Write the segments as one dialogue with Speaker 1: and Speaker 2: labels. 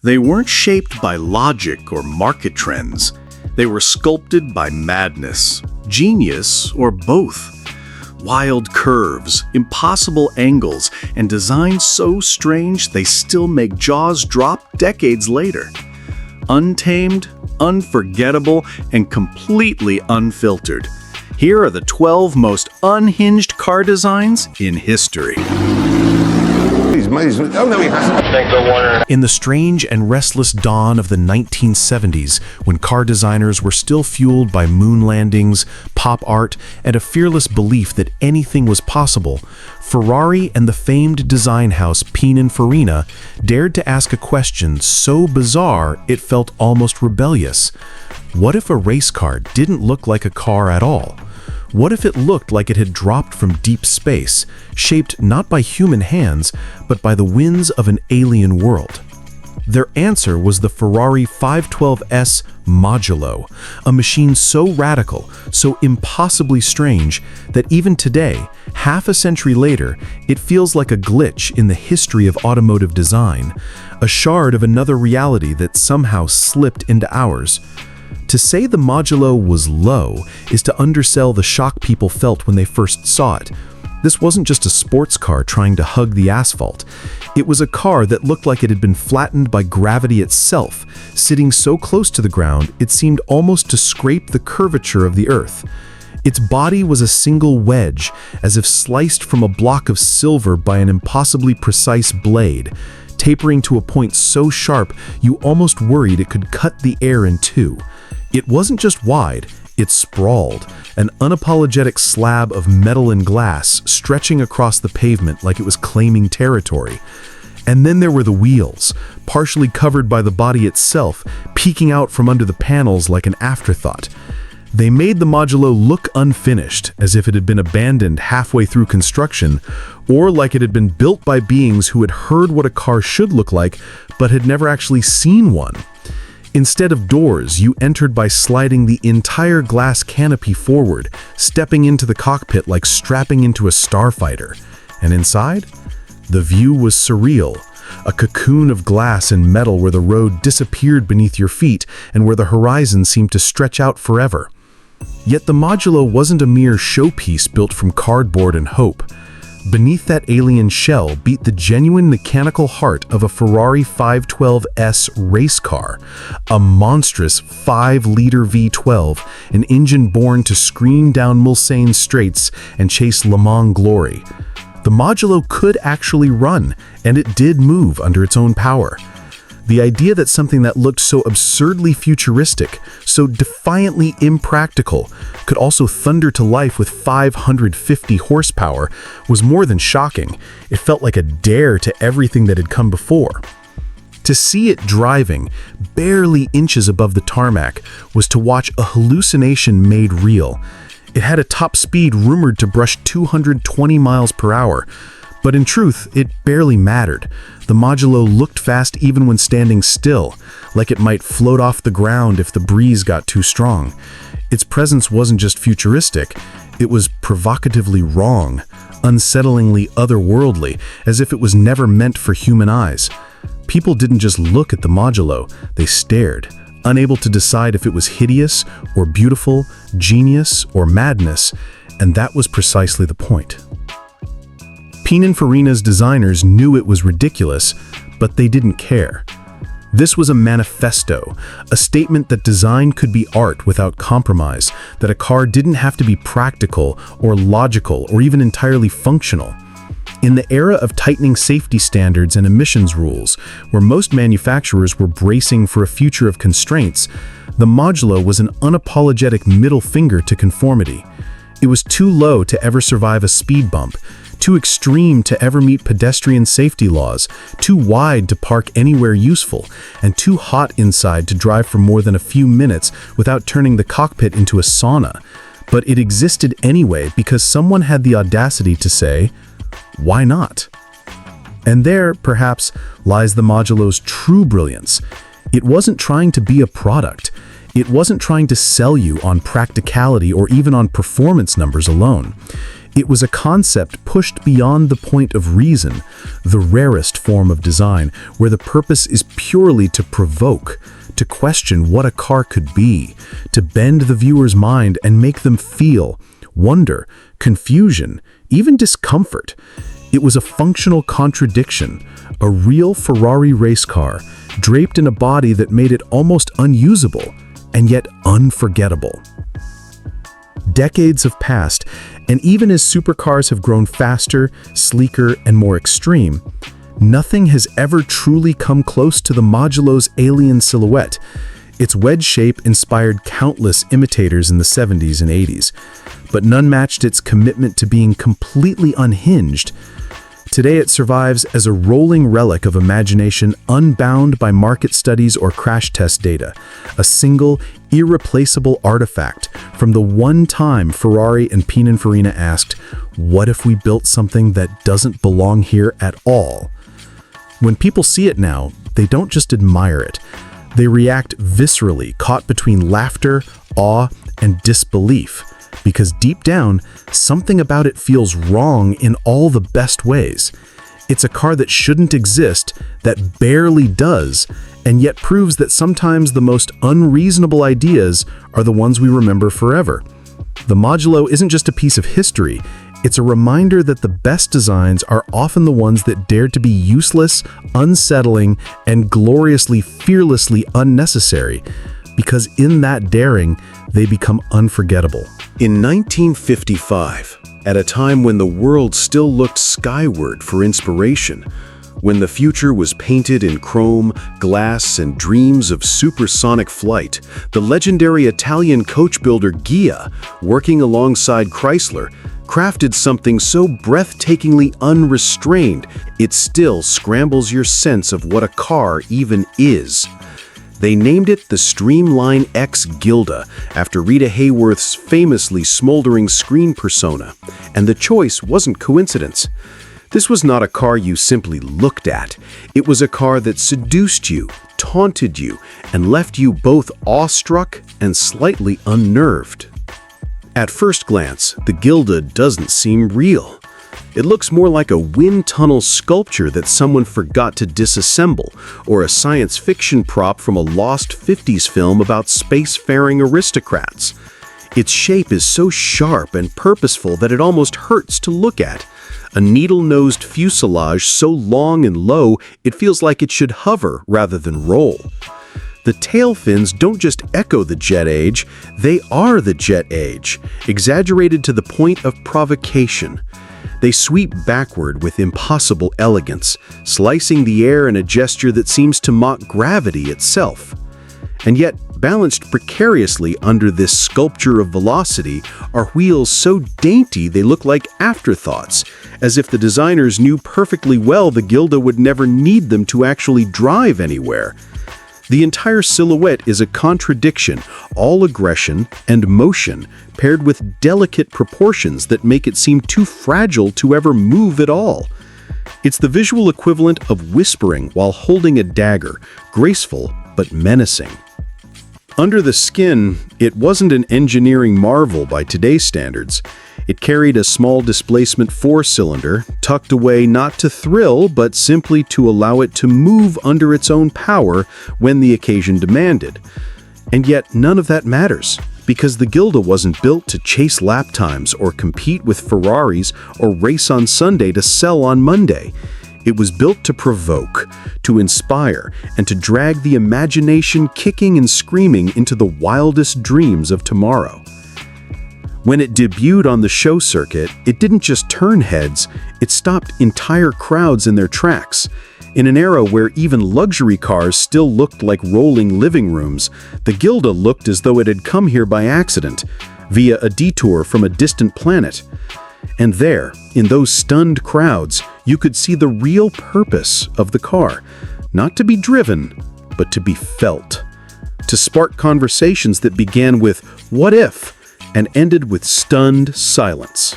Speaker 1: They weren't shaped by logic or market trends. They were sculpted by madness, genius, or both. Wild curves, impossible angles, and designs so strange they still make jaws drop decades later. Untamed, unforgettable, and completely unfiltered. Here are the 12 most unhinged car designs in history.
Speaker 2: Oh, no, he hasn't.
Speaker 3: In the strange and restless dawn of the 1970s, when car designers were still fueled by moon landings, pop art, and a fearless belief that anything was possible, Ferrari and the famed design house Pininfarina dared to ask a question so bizarre it felt almost rebellious. What if a race car didn't look like a car at all? What if it looked like it had dropped from deep space, shaped not by human hands, but by the winds of an alien world? Their answer was the Ferrari 512S Modulo, a machine so radical, so impossibly strange, that even today, half a century later, it feels like a glitch in the history of automotive design, a shard of another reality that somehow slipped into ours. To say the Modulo was low is to undersell the shock people felt when they first saw it. This wasn't just a sports car trying to hug the asphalt. It was a car that looked like it had been flattened by gravity itself, sitting so close to the ground it seemed almost to scrape the curvature of the earth. Its body was a single wedge, as if sliced from a block of silver by an impossibly precise blade, tapering to a point so sharp you almost worried it could cut the air in two. It wasn't just wide, it sprawled, an unapologetic slab of metal and glass stretching across the pavement like it was claiming territory. And then there were the wheels, partially covered by the body itself, peeking out from under the panels like an afterthought. They made the Modulo look unfinished, as if it had been abandoned halfway through construction, or like it had been built by beings who had heard what a car should look like, but had never actually seen one. Instead of doors, you entered by sliding the entire glass canopy forward, stepping into the cockpit like strapping into a starfighter. And inside? The view was surreal, a cocoon of glass and metal where the road disappeared beneath your feet and where the horizon seemed to stretch out forever. Yet the Modulo wasn't a mere showpiece built from cardboard and hope. Beneath that alien shell beat the genuine mechanical heart of a Ferrari 512S race car, a monstrous 5-liter V12, an engine born to scream down Mulsanne straights and chase Le Mans glory. The Modulo could actually run, and it did move under its own power. The idea that something that looked so absurdly futuristic, so defiantly impractical, could also thunder to life with 550 horsepower was more than shocking. It felt like a dare to everything that had come before. To see it driving, barely inches above the tarmac, was to watch a hallucination made real. It had a top speed rumored to brush 220 miles per hour. But in truth, it barely mattered. The Modulo looked fast even when standing still, like it might float off the ground if the breeze got too strong. Its presence wasn't just futuristic, it was provocatively wrong, unsettlingly otherworldly, as if it was never meant for human eyes. People didn't just look at the Modulo, they stared, unable to decide if it was hideous or beautiful, genius or madness, and that was precisely the point. Pininfarina's designers knew it was ridiculous, but they didn't care. This was a manifesto, a statement that design could be art without compromise, that a car didn't have to be practical or logical or even entirely functional. In the era of tightening safety standards and emissions rules, where most manufacturers were bracing for a future of constraints, the Modulo was an unapologetic middle finger to conformity. It was too low to ever survive a speed bump, too extreme to ever meet pedestrian safety laws, too wide to park anywhere useful, and too hot inside to drive for more than a few minutes without turning the cockpit into a sauna. But it existed anyway because someone had the audacity to say, why not? And there, perhaps, lies the Modulo's true brilliance. It wasn't trying to be a product. It wasn't trying to sell you on practicality or even on performance numbers alone. It was a concept pushed beyond the point of reason, the rarest form of design, where the purpose is purely to provoke, to question what a car could be, to bend the viewer's mind and make them feel wonder, confusion, even discomfort. It was a functional contradiction, a real Ferrari race car, draped in a body that made it almost unusable, and yet unforgettable. Decades have passed, and even as supercars have grown faster, sleeker, and more extreme, nothing has ever truly come close to the Modulo's alien silhouette. Its wedge shape inspired countless imitators in the 70s and 80s, but none matched its commitment to being completely unhinged. Today it survives as a rolling relic of imagination unbound by market studies or crash test data, a single, irreplaceable artifact from the one time Ferrari and Pininfarina asked, "What if we built something that doesn't belong here at all?" When people see it now, they don't just admire it. They react viscerally, caught between laughter, awe, and disbelief. Because deep down, something about it feels wrong in all the best ways. It's a car that shouldn't exist, that barely does, and yet proves that sometimes the most unreasonable ideas are the ones we remember forever. The Modulo isn't just a piece of history, it's a reminder that the best designs are often the ones that dare to be useless, unsettling, and gloriously, fearlessly unnecessary. Because in that daring, they become unforgettable.
Speaker 1: In 1955, at a time when the world still looked skyward for inspiration, when the future was painted in chrome, glass, and dreams of supersonic flight, the legendary Italian coach builder Ghia, working alongside Chrysler, crafted something so breathtakingly unrestrained, it still scrambles your sense of what a car even is. They named it the Streamline X Gilda after Rita Hayworth's famously smoldering screen persona, and the choice wasn't coincidence. This was not a car you simply looked at. It was a car that seduced you, taunted you, and left you both awestruck and slightly unnerved. At first glance, the Gilda doesn't seem real. It looks more like a wind tunnel sculpture that someone forgot to disassemble, or a science fiction prop from a lost 50s film about spacefaring aristocrats. Its shape is so sharp and purposeful that it almost hurts to look at. A needle-nosed fuselage so long and low, it feels like it should hover rather than roll. The tail fins don't just echo the jet age, they are the jet age, exaggerated to the point of provocation. They sweep backward with impossible elegance, slicing the air in a gesture that seems to mock gravity itself. And yet, balanced precariously under this sculpture of velocity are wheels so dainty they look like afterthoughts, as if the designers knew perfectly well the Gilda would never need them to actually drive anywhere. The entire silhouette is a contradiction, all aggression and motion, paired with delicate proportions that make it seem too fragile to ever move at all. It's the visual equivalent of whispering while holding a dagger, graceful but menacing. Under the skin, it wasn't an engineering marvel by today's standards. It carried a small displacement four-cylinder, tucked away not to thrill, but simply to allow it to move under its own power when the occasion demanded. And yet, none of that matters, because the Gilda wasn't built to chase lap times or compete with Ferraris or race on Sunday to sell on Monday. It was built to provoke, to inspire, and to drag the imagination kicking and screaming into the wildest dreams of tomorrow. When it debuted on the show circuit, it didn't just turn heads, it stopped entire crowds in their tracks. In an era where even luxury cars still looked like rolling living rooms, the Gilda looked as though it had come here by accident, via a detour from a distant planet. And there, in those stunned crowds, you could see the real purpose of the car, not to be driven, but to be felt. To spark conversations that began with, "What if?" and ended with stunned silence.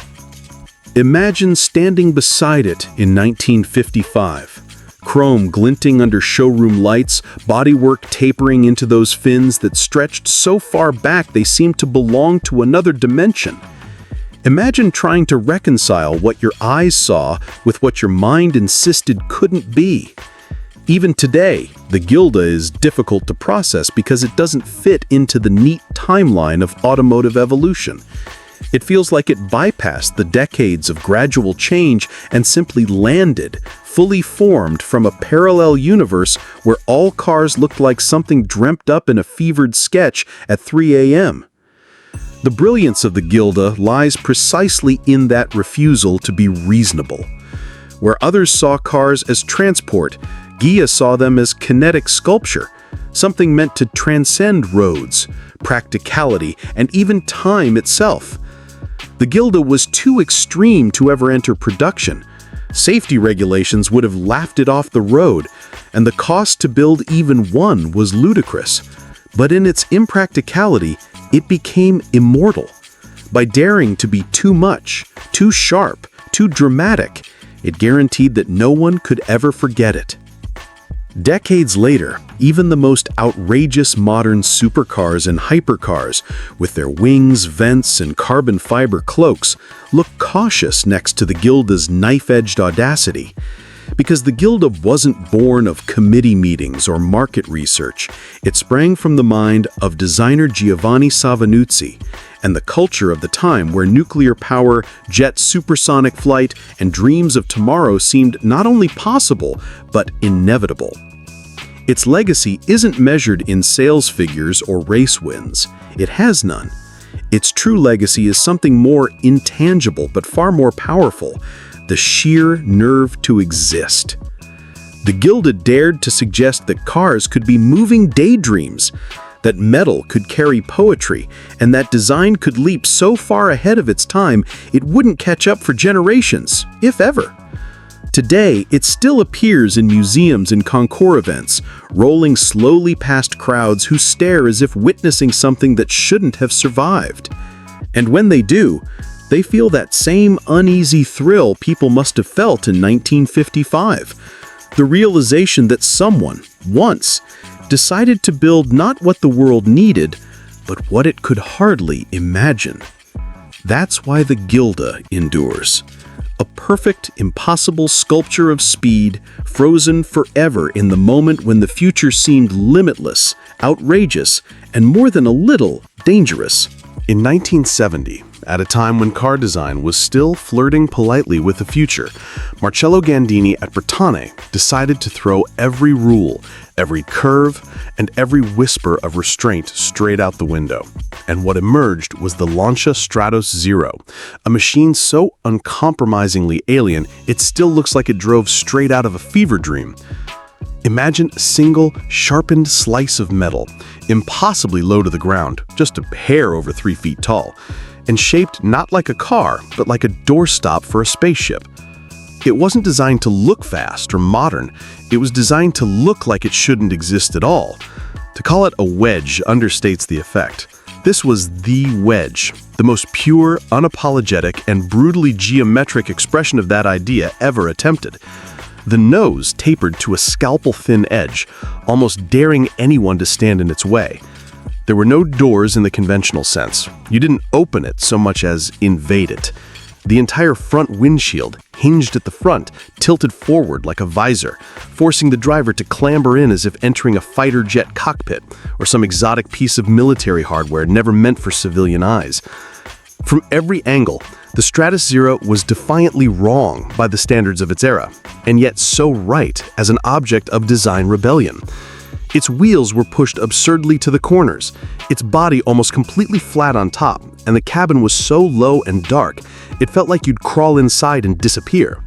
Speaker 1: Imagine standing beside it in 1955. Chrome glinting under showroom lights, bodywork tapering into those fins that stretched so far back they seemed to belong to another dimension. Imagine trying to reconcile what your eyes saw with what your mind insisted couldn't be. Even today, the Gilda is difficult to process because it doesn't fit into the neat timeline of automotive evolution. It feels like it bypassed the decades of gradual change and simply landed, fully formed from a parallel universe where all cars looked like something dreamt up in a fevered sketch at 3 a.m. The brilliance of the Gilda lies precisely in that refusal to be reasonable. Where others saw cars as transport, Ghia saw them as kinetic sculpture, something meant to transcend roads, practicality, and even time itself. The Gilda was too extreme to ever enter production. Safety regulations would have laughed it off the road, and the cost to build even one was ludicrous. But in its impracticality, it became immortal. By daring to be too much, too sharp, too dramatic, it guaranteed that no one could ever forget it. Decades later, even the most outrageous modern supercars and hypercars, with their wings, vents, and carbon fiber cloaks, look cautious next to the Gilda's knife-edged audacity. Because the Gilda wasn't born of committee meetings or market research, it sprang from the mind of designer Giovanni Savanuzzi and the culture of the time where nuclear power, jet supersonic flight, and dreams of tomorrow seemed not only possible, but inevitable. Its legacy isn't measured in sales figures or race wins. It has none. Its true legacy is something more intangible but far more powerful: the sheer nerve to exist. The Gilda dared to suggest that cars could be moving daydreams, that metal could carry poetry, and that design could leap so far ahead of its time it wouldn't catch up for generations, if ever. Today, it still appears in museums and concours events, rolling slowly past crowds who stare as if witnessing something that shouldn't have survived. And when they do, they feel that same uneasy thrill people must have felt in 1955. The realization that someone, once, decided to build not what the world needed, but what it could hardly imagine. That's why the Gilda endures. A perfect, impossible sculpture of speed, frozen forever in the moment when the future seemed limitless, outrageous, and more than a little dangerous.
Speaker 3: In 1970, at a time when car design was still flirting politely with the future, Marcello Gandini at Bertone decided to throw every rule, every curve, and every whisper of restraint straight out the window. And what emerged was the Lancia Stratos Zero, a machine so uncompromisingly alien it still looks like it drove straight out of a fever dream. Imagine a single, sharpened slice of metal, impossibly low to the ground, just a hair over 3 feet tall, and shaped not like a car, but like a doorstop for a spaceship. It wasn't designed to look fast or modern. It was designed to look like it shouldn't exist at all. To call it a wedge understates the effect. This was the wedge, the most pure, unapologetic, and brutally geometric expression of that idea ever attempted. The nose tapered to a scalpel-thin edge, almost daring anyone to stand in its way. There were no doors in the conventional sense. You didn't open it so much as invade it. The entire front windshield, hinged at the front, tilted forward like a visor, forcing the driver to clamber in as if entering a fighter jet cockpit or some exotic piece of military hardware never meant for civilian eyes. From every angle, the Stratos Zero was defiantly wrong by the standards of its era, and yet so right as an object of design rebellion. Its wheels were pushed absurdly to the corners, its body almost completely flat on top, and the cabin was so low and dark, it felt like you'd crawl inside and disappear.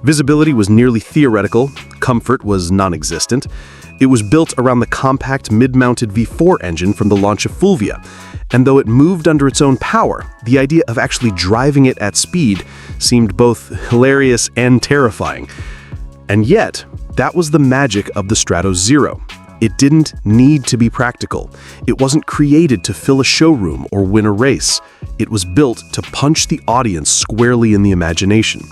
Speaker 3: Visibility was nearly theoretical, comfort was non-existent. It was built around the compact mid-mounted V4 engine from the Lancia Fulvia, and though it moved under its own power, the idea of actually driving it at speed seemed both hilarious and terrifying. And yet, that was the magic of the Stratos Zero. It didn't need to be practical. It wasn't created to fill a showroom or win a race. It was built to punch the audience squarely in the imagination.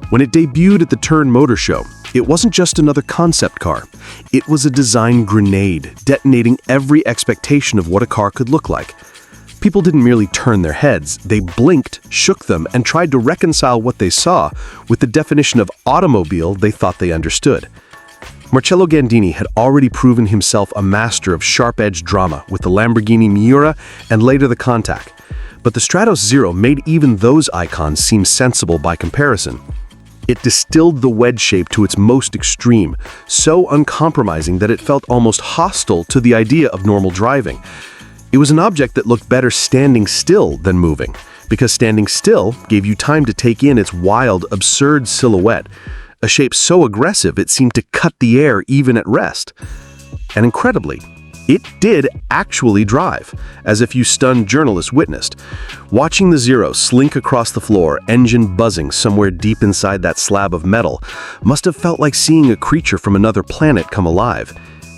Speaker 3: When it debuted at the Turin Motor Show, it wasn't just another concept car. It was a design grenade, detonating every expectation of what a car could look like.
Speaker 1: People didn't merely turn their heads, they blinked, shook them, and tried to reconcile what they saw with the definition of automobile they thought they understood. Marcello Gandini had already proven himself a master of sharp-edged drama with the Lamborghini Miura and later the Countach. But the Stratos Zero made even those icons seem sensible by comparison. It distilled the wedge shape to its most extreme, so uncompromising that it felt almost hostile to the idea of normal driving. It was an object that looked better standing still than moving, because standing still gave you time to take in its wild, absurd silhouette, a shape so aggressive it seemed to cut the air even at rest. And incredibly, it did actually drive, as a few stunned journalists witnessed. Watching the Zero slink across the floor, engine buzzing somewhere deep inside that slab of metal, must have felt like seeing a creature from another planet come alive.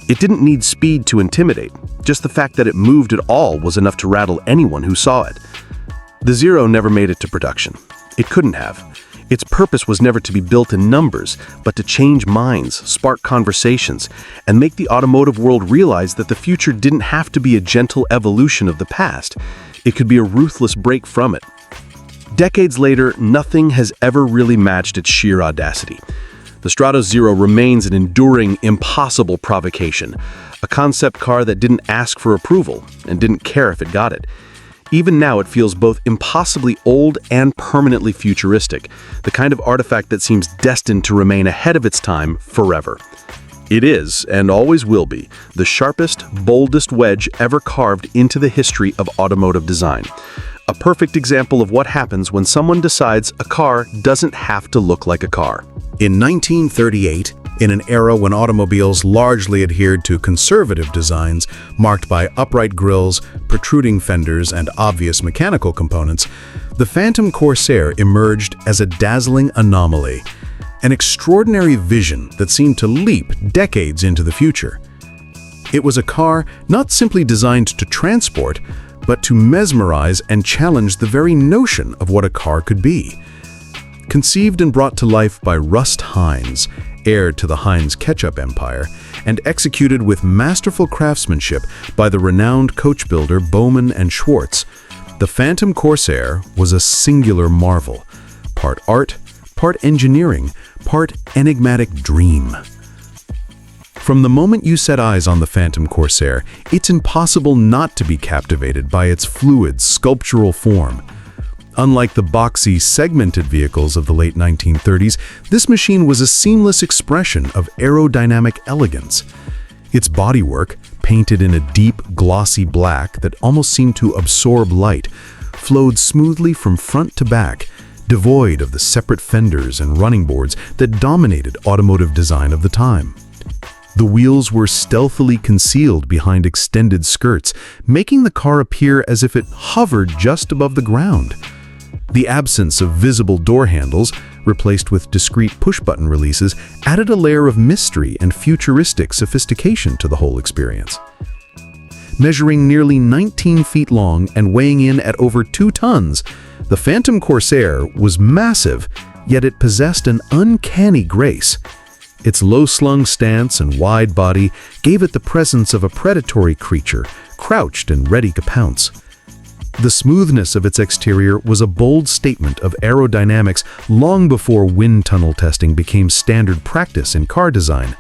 Speaker 1: It didn't need speed to intimidate. Just the fact that it moved at all was enough to rattle anyone who saw it. The Zero never made it to production. It couldn't have. Its purpose was never to be built in numbers, but to change minds, spark conversations, and make the automotive world realize that the future didn't have to be a gentle evolution of the past. It could be a ruthless break from it. Decades later, nothing has ever really matched its sheer audacity. The Stratos Zero remains an enduring, impossible provocation, a concept car that didn't ask for approval and didn't care if it got it. Even now, it feels both impossibly old and permanently futuristic, the kind of artifact that seems destined to remain ahead of its time forever. It is, and always will be, the sharpest, boldest wedge ever carved into the history of automotive design. A perfect example of what happens when someone decides a car doesn't have to look like a car.
Speaker 3: In 1938, in an era when automobiles largely adhered to conservative designs marked by upright grilles, protruding fenders, and obvious mechanical components, the Phantom Corsair emerged as a dazzling anomaly, an extraordinary vision that seemed to leap decades into the future. It was a car not simply designed to transport, but to mesmerize and challenge the very notion of what a car could be. Conceived and brought to life by Rust Heinz, heir to the Heinz ketchup empire, and executed with masterful craftsmanship by the renowned coach builder Bowman and Schwartz, the Phantom Corsair was a singular marvel, part art, part engineering, part enigmatic dream. From the moment you set eyes on the Phantom Corsair, it's impossible not to be captivated by its fluid, sculptural form. Unlike the boxy, segmented vehicles of the late 1930s, this machine was a seamless expression of aerodynamic elegance. Its bodywork, painted in a deep, glossy black that almost seemed to absorb light, flowed smoothly from front to back, devoid of the separate fenders and running boards that dominated automotive design of the time. The wheels were stealthily concealed behind extended skirts, making the car appear as if it hovered just above the ground. The absence of visible door handles, replaced with discrete push-button releases, added a layer of mystery and futuristic sophistication to the whole experience. Measuring nearly 19 feet long and weighing in at over 2 tons, the Phantom Corsair was massive, yet it possessed an uncanny grace. Its low-slung stance and wide body gave it the presence of a predatory creature, crouched and ready to pounce. The smoothness of its exterior was a bold statement of aerodynamics long before wind tunnel testing became standard practice in car design.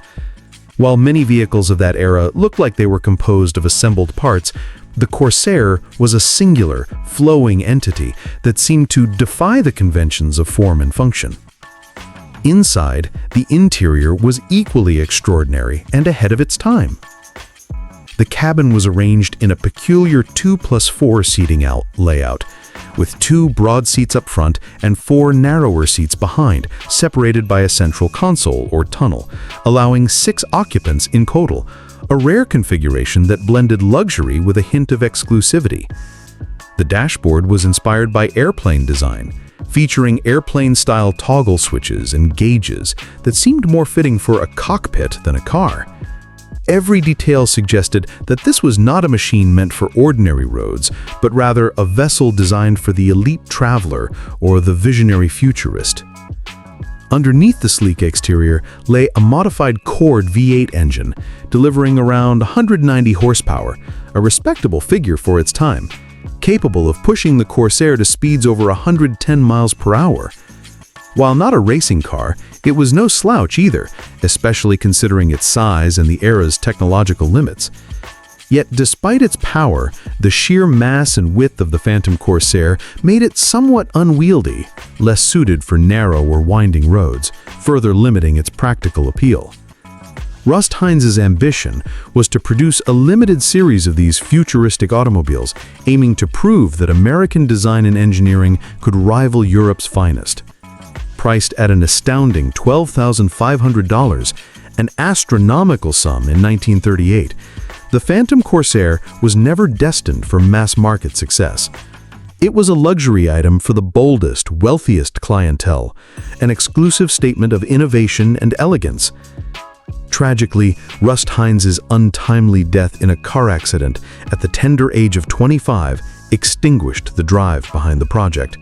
Speaker 3: While many vehicles of that era looked like they were composed of assembled parts, the Corsair was a singular, flowing entity that seemed to defy the conventions of form and function. Inside, the interior was equally extraordinary and ahead of its time. The cabin was arranged in a peculiar 2+4 seating layout, with 2 broad seats up front and 4 narrower seats behind, separated by a central console or tunnel, allowing 6 occupants in total, a rare configuration that blended luxury with a hint of exclusivity. The dashboard was inspired by airplane design, featuring airplane-style toggle switches and gauges that seemed more fitting for a cockpit than a car. Every detail suggested that this was not a machine meant for ordinary roads, but rather a vessel designed for the elite traveler or the visionary futurist. Underneath the sleek exterior lay a modified Cord V8 engine, delivering around 190 horsepower, a respectable figure for its time. capable of pushing the Corsair to speeds over 110 miles per hour. While not a racing car, it was no slouch either, especially considering its size and the era's technological limits. Yet despite its power, the sheer mass and width of the Phantom Corsair made it somewhat unwieldy, less suited for narrow or winding roads, further limiting its practical appeal. Rust Heinz's ambition was to produce a limited series of these futuristic automobiles, aiming to prove that American design and engineering could rival Europe's finest. Priced at an astounding $12,500, an astronomical sum in 1938, the Phantom Corsair was never destined for mass-market success. It was a luxury item for the boldest, wealthiest clientele, an exclusive statement of innovation and elegance. Tragically, Rust Heinz's untimely death in a car accident at the tender age of 25 extinguished the drive behind the project.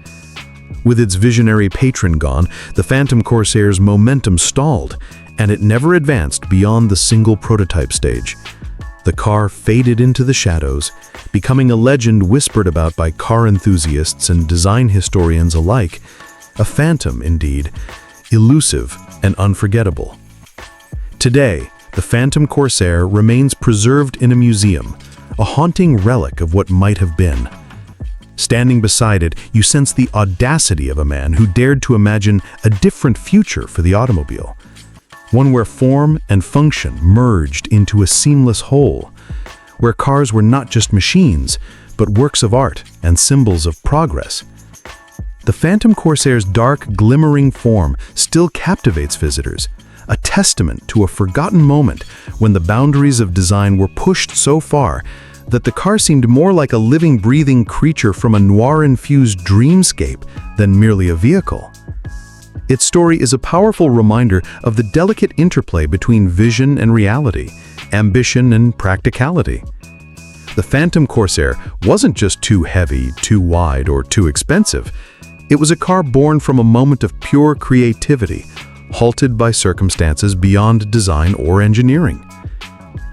Speaker 3: With its visionary patron gone, the Phantom Corsair's momentum stalled, and it never advanced beyond the single prototype stage. The car faded into the shadows, becoming a legend whispered about by car enthusiasts and design historians alike. A phantom, indeed, elusive and unforgettable. Today, the Phantom Corsair remains preserved in a museum, a haunting relic of what might have been. Standing beside it, you sense the audacity of a man who dared to imagine a different future for the automobile. One where form and function merged into a seamless whole, where cars were not just machines, but works of art and symbols of progress. The Phantom Corsair's dark, glimmering form still captivates visitors, a testament to a forgotten moment when the boundaries of design were pushed so far that the car seemed more like a living, breathing creature from a noir-infused dreamscape than merely a vehicle. Its story is a powerful reminder of the delicate interplay between vision and reality, ambition and practicality. The Phantom Corsair wasn't just too heavy, too wide, or too expensive. It was a car born from a moment of pure creativity, halted by circumstances beyond design or engineering.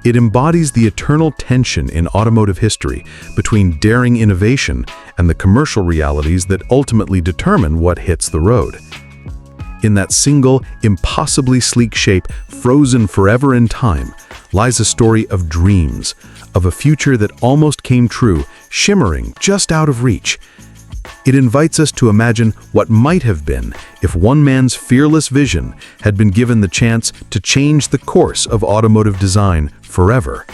Speaker 3: It embodies the eternal tension in automotive history between daring innovation and the commercial realities that ultimately determine what hits the road. In that single, impossibly sleek shape, frozen forever in time, lies a story of dreams, of a future that almost came true, shimmering just out of reach. It invites us to imagine what might have been if one man's fearless vision had been given the chance to change the course of automotive design forever.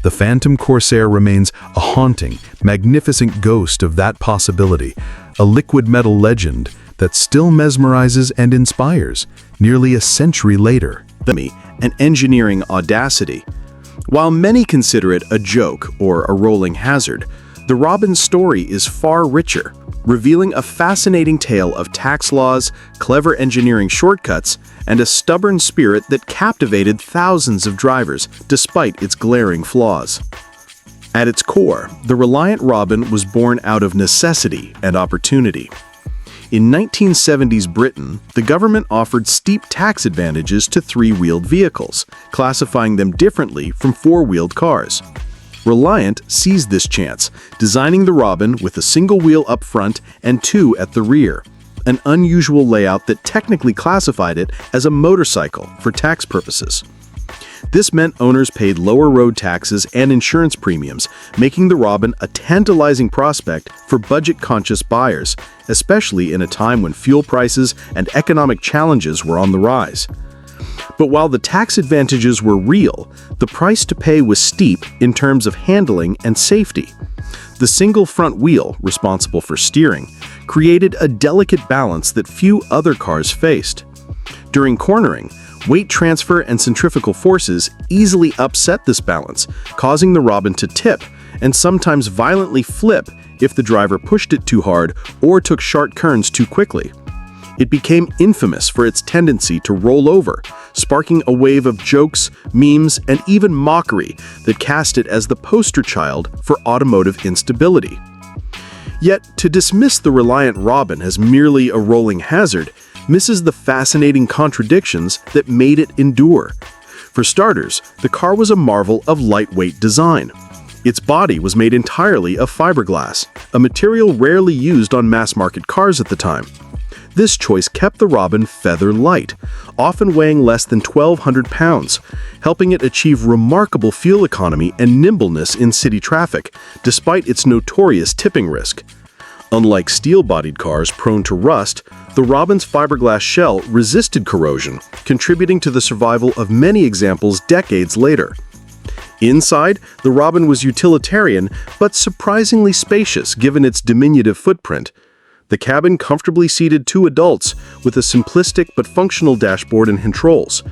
Speaker 3: The Phantom Corsair remains a haunting, magnificent ghost of that possibility, a liquid metal legend that still mesmerizes and inspires, nearly a century later.
Speaker 1: And engineering audacity. While many consider it a joke or a rolling hazard, the Robin story is far richer, revealing a fascinating tale of tax laws, clever engineering shortcuts, and a stubborn spirit that captivated thousands of drivers despite its glaring flaws. At its core, the Reliant Robin was born out of necessity and opportunity. In 1970s Britain, the government offered steep tax advantages to three-wheeled vehicles, classifying them differently from four-wheeled cars. Reliant seized this chance, designing the Robin with a single wheel up front and two at the rear, an unusual layout that technically classified it as a motorcycle for tax purposes. This meant owners paid lower road taxes and insurance premiums, making the Robin a tantalizing prospect for budget-conscious buyers, especially in a time when fuel prices and economic challenges were on the rise. But while the tax advantages were real, the price to pay was steep in terms of handling and safety. The single front wheel, responsible for steering, created a delicate balance that few other cars faced. During cornering, weight transfer and centrifugal forces easily upset this balance, causing the Robin to tip and sometimes violently flip if the driver pushed it too hard or took sharp turns too quickly. It became infamous for its tendency to roll over, sparking a wave of jokes, memes, and even mockery that cast it as the poster child for automotive instability. Yet, to dismiss the Reliant Robin as merely a rolling hazard misses the fascinating contradictions that made it endure. For starters, the car was a marvel of lightweight design. Its body was made entirely of fiberglass, a material rarely used on mass-market cars at the time. This choice kept the Robin feather light, often weighing less than 1,200 pounds, helping it achieve remarkable fuel economy and nimbleness in city traffic, despite its notorious tipping risk. Unlike steel-bodied cars prone to rust, the Robin's fiberglass shell resisted corrosion, contributing to the survival of many examples decades later. Inside, the Robin was utilitarian but surprisingly spacious given its diminutive footprint. The cabin comfortably seated 2 adults with a simplistic but functional dashboard and controls.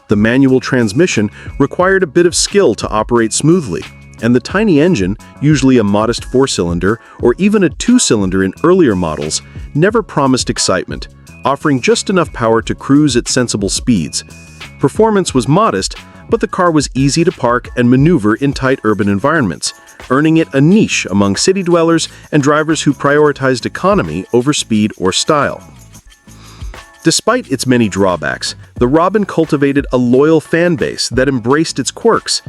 Speaker 1: The manual transmission required a bit of skill to operate smoothly, and the tiny engine, usually a modest 4-cylinder or even a 2-cylinder in earlier models, never promised excitement, offering just enough power to cruise at sensible speeds. Performance was modest, but the car was easy to park and maneuver in tight urban environments, earning it a niche among city dwellers and drivers who prioritized economy over speed or style. Despite its many drawbacks, the Robin cultivated a loyal fan base that embraced its quirks.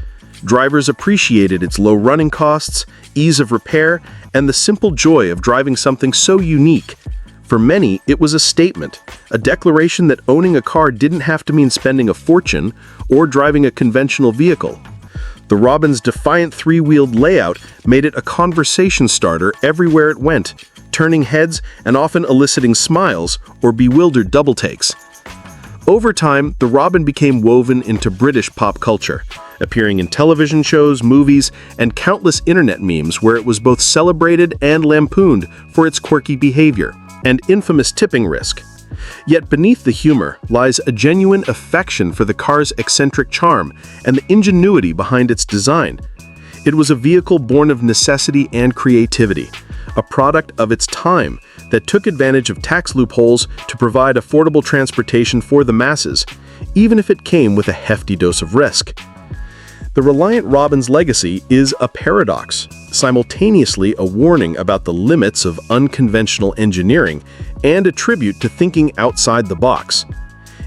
Speaker 1: Drivers appreciated its low running costs, ease of repair, and the simple joy of driving something so unique. For many, it was a statement, a declaration that owning a car didn't have to mean spending a fortune or driving a conventional vehicle. The Robin's defiant 3-wheeled layout made it a conversation starter everywhere it went, turning heads and often eliciting smiles or bewildered double takes. Over time, the Robin became woven into British pop culture, appearing in television shows, movies, and countless internet memes where it was both celebrated and lampooned for its quirky behavior and infamous tipping risk. Yet beneath the humor lies a genuine affection for the car's eccentric charm and the ingenuity behind its design. It was a vehicle born of necessity and creativity, a product of its time that took advantage of tax loopholes to provide affordable transportation for the masses, even if it came with a hefty dose of risk. The Reliant Robin's legacy is a paradox, simultaneously a warning about the limits of unconventional engineering and a tribute to thinking outside the box.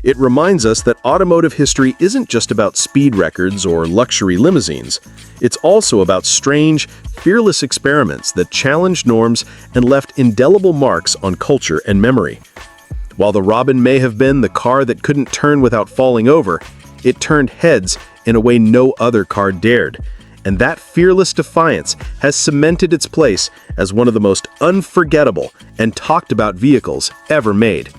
Speaker 1: It reminds us that automotive history isn't just about speed records or luxury limousines. It's also about strange, fearless experiments that challenged norms and left indelible marks on culture and memory. While the Robin may have been the car that couldn't turn without falling over, it turned heads in a way no other car dared. And that fearless defiance has cemented its place as one of the most unforgettable and talked about vehicles ever made.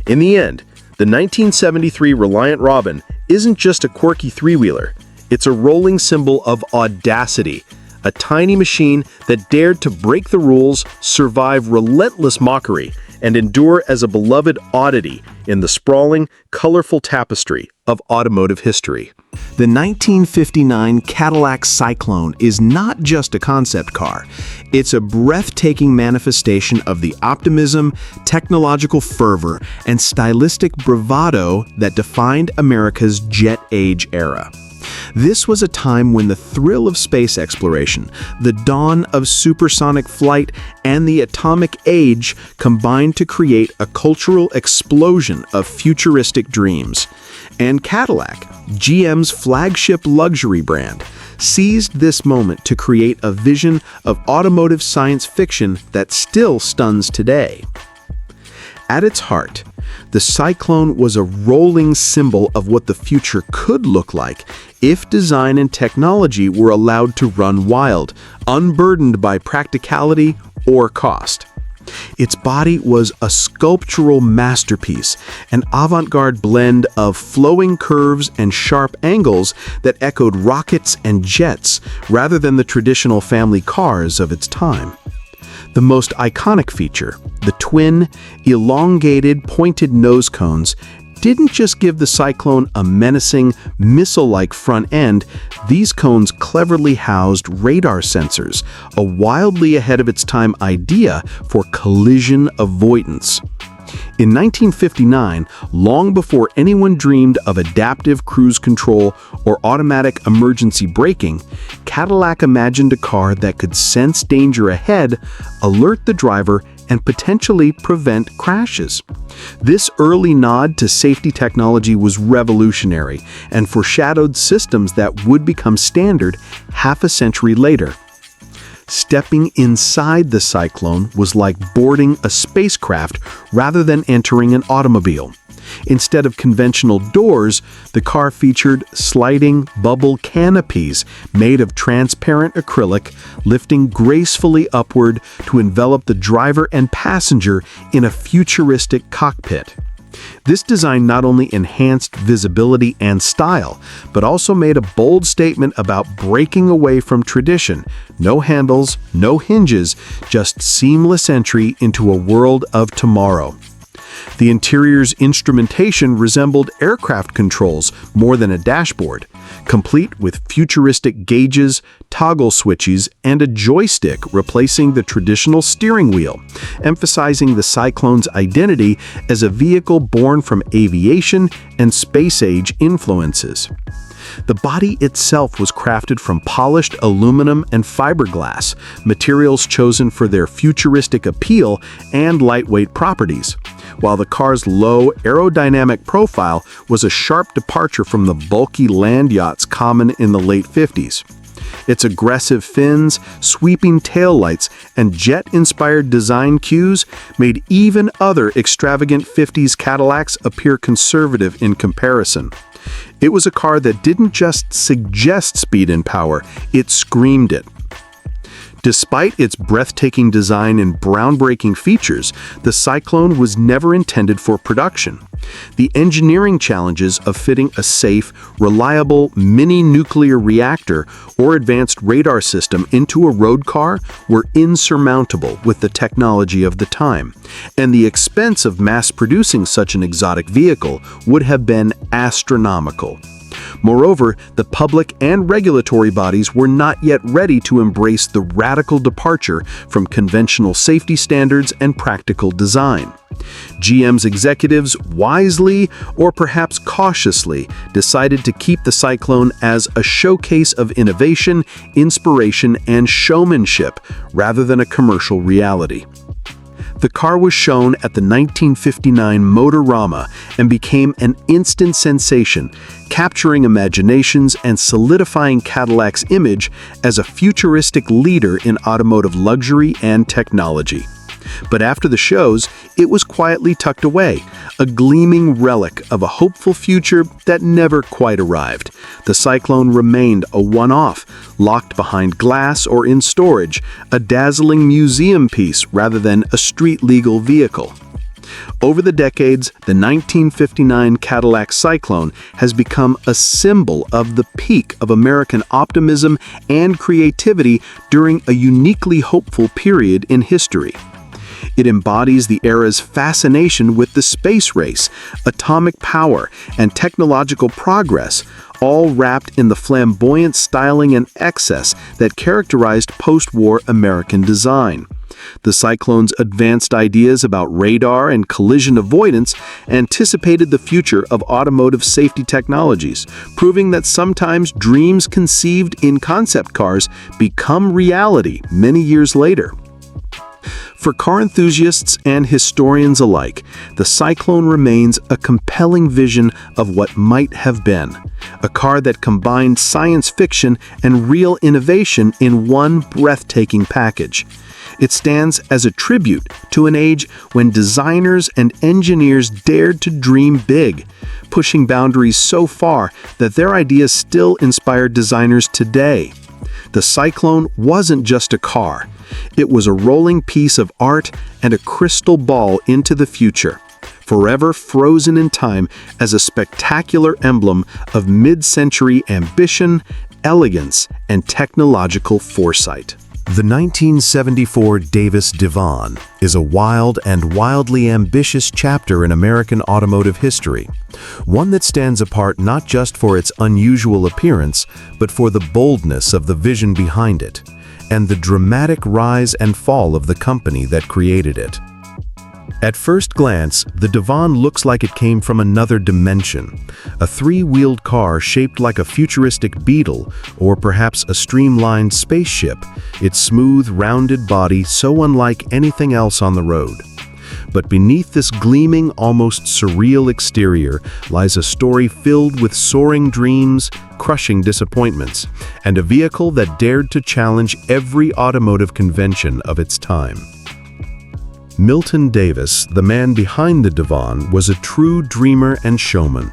Speaker 1: In the end, the 1973 Reliant Robin isn't just a quirky 3-wheeler, it's a rolling symbol of audacity, a tiny machine that dared to break the rules, survive relentless mockery, and endure as a beloved oddity in the sprawling, colorful tapestry of automotive history.
Speaker 3: The 1959 Cadillac Cyclone is not just a concept car. It's a breathtaking manifestation of the optimism, technological fervor, and stylistic bravado that defined America's jet age era. This was a time when the thrill of space exploration, the dawn of supersonic flight, and the atomic age combined to create a cultural explosion of futuristic dreams. And Cadillac, GM's flagship luxury brand, seized this moment to create a vision of automotive science fiction that still stuns today. At its heart, the Cyclone was a rolling symbol of what the future could look like if design and technology were allowed to run wild, unburdened by practicality or cost. Its body was a sculptural masterpiece, an avant-garde blend of flowing curves and sharp angles that echoed rockets and jets rather than the traditional family cars of its time. The most iconic feature, the twin, elongated, pointed nose cones, didn't just give the Cyclone a menacing, missile-like front end. These cones cleverly housed radar sensors, a wildly ahead-of-its-time idea for collision avoidance. In 1959, long before anyone dreamed of adaptive cruise control or automatic emergency braking, Cadillac imagined a car that could sense danger ahead, alert the driver,
Speaker 1: and potentially prevent crashes. This early nod to safety technology was revolutionary and foreshadowed systems that would become standard half a century later. Stepping inside the Cyclone was like boarding a spacecraft rather than entering an automobile. Instead of conventional doors, the car featured sliding bubble canopies made of transparent acrylic, lifting gracefully upward to envelop the driver and passenger in a futuristic cockpit. This design not only enhanced visibility and style, but also made a bold statement about breaking away from tradition. No handles, no hinges, just seamless entry into a world of tomorrow. The interior's instrumentation resembled aircraft controls more than a dashboard, complete with futuristic gauges, toggle switches, and a joystick replacing the traditional steering wheel, emphasizing the Cyclone's identity as a vehicle born from aviation and space-age influences. The body itself was crafted from polished aluminum and fiberglass, materials chosen for their futuristic appeal and lightweight properties, while the car's low aerodynamic profile was a sharp departure from the bulky land yachts common in the late 50s. Its aggressive fins, sweeping taillights, and jet-inspired design cues made even other extravagant 50s Cadillacs appear conservative in comparison. It was a car that didn't just suggest speed and power, it screamed it. Despite its breathtaking design and groundbreaking features, the Cyclone was never intended for production. The engineering challenges of fitting a safe, reliable mini-nuclear reactor or advanced radar system into a road car were insurmountable with the technology of the time, and the expense of mass-producing such an exotic vehicle would have been astronomical. Moreover, the public and regulatory bodies were not yet ready to embrace the radical departure from conventional safety standards and practical design. GM's executives wisely, or perhaps cautiously, decided to keep the Cyclone as a showcase of innovation, inspiration, and showmanship rather than a commercial reality. The car was shown at the 1959 Motorama and became an instant sensation, capturing imaginations and solidifying Cadillac's image as a futuristic leader in automotive luxury and technology. But after the shows, it was quietly tucked away, a gleaming relic of a hopeful future that never quite arrived. The Cyclone remained a one-off, locked behind glass or in storage, a dazzling museum piece rather than a street-legal vehicle. Over the decades, the 1959 Cadillac Cyclone has become a symbol of the peak of American optimism and creativity during a uniquely hopeful period in history. It embodies the era's fascination with the space race, atomic power, and technological progress, all wrapped in the flamboyant styling and excess that characterized post-war American design. The Cyclone's advanced ideas about radar and collision avoidance anticipated the future of automotive safety technologies, proving that sometimes dreams conceived in concept cars become reality many years later. For car enthusiasts and historians alike, the Cyclone remains a compelling vision of what might have been, a car that combined science fiction and real innovation in one breathtaking package. It stands as a tribute to an age when designers and engineers dared to dream big, pushing boundaries so far that their ideas still inspire designers today. The Cyclone wasn't just a car. It was a rolling piece of art and a crystal ball into the future, forever frozen in time as a spectacular emblem of mid-century ambition, elegance, and technological foresight.
Speaker 3: The 1974 Davis Devon is a wild and wildly ambitious chapter in American automotive history, one that stands apart not just for its unusual appearance, but for the boldness of the vision behind it, and the dramatic rise and fall of the company that created it. At first glance, the Devon looks like it came from another dimension. A three-wheeled car shaped like a futuristic Beetle, or perhaps a streamlined spaceship, its smooth, rounded body so unlike anything else on the road. But beneath this gleaming, almost surreal exterior lies a story filled with soaring dreams, crushing disappointments, and a vehicle that dared to challenge every automotive convention of its time. Milton Davis, the man behind the Devon, was a true dreamer and showman.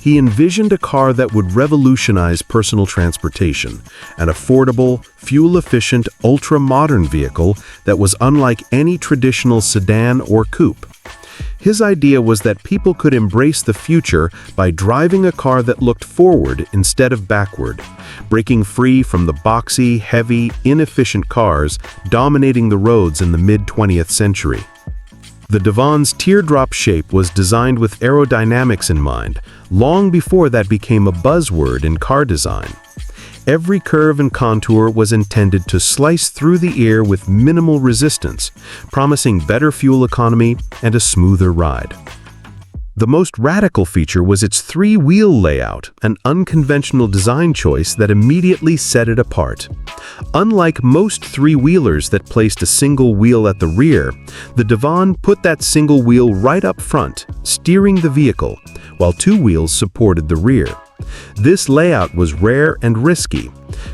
Speaker 3: He envisioned a car that would revolutionize personal transportation, an affordable, fuel-efficient, ultra-modern vehicle that was unlike any traditional sedan or coupe. His idea was that people could embrace the future by driving a car that looked forward instead of backward, breaking free from the boxy, heavy, inefficient cars dominating the roads in the mid-20th century. The Devon's teardrop shape was designed with aerodynamics in mind, long before that became a buzzword in car design. Every curve and contour was intended to slice through the ear with minimal resistance, promising better fuel economy and a smoother ride. The most radical feature was its three-wheel layout, an unconventional design choice that immediately set it apart. Unlike most three-wheelers that placed a single wheel at the rear, the Devon put that single wheel right up front, steering the vehicle, while two wheels supported the rear. This layout was rare and risky,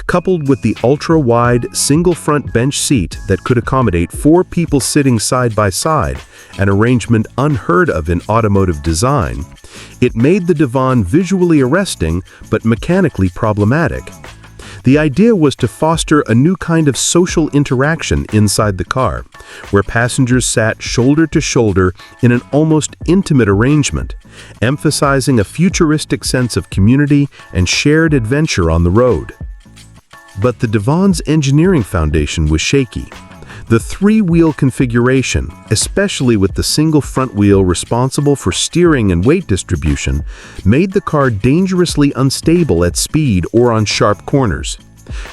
Speaker 3: coupled with the ultra-wide single front bench seat that could accommodate 4 people sitting side by side, an arrangement unheard of in automotive design. It made the Devon visually arresting but mechanically problematic. The idea was to foster a new kind of social interaction inside the car, where passengers sat shoulder to shoulder in an almost intimate arrangement, emphasizing a futuristic sense of community and shared adventure on the road. But the Devon's engineering foundation was shaky. The three-wheel configuration, especially with the single front wheel responsible for steering and weight distribution, made the car dangerously unstable at speed or on sharp corners.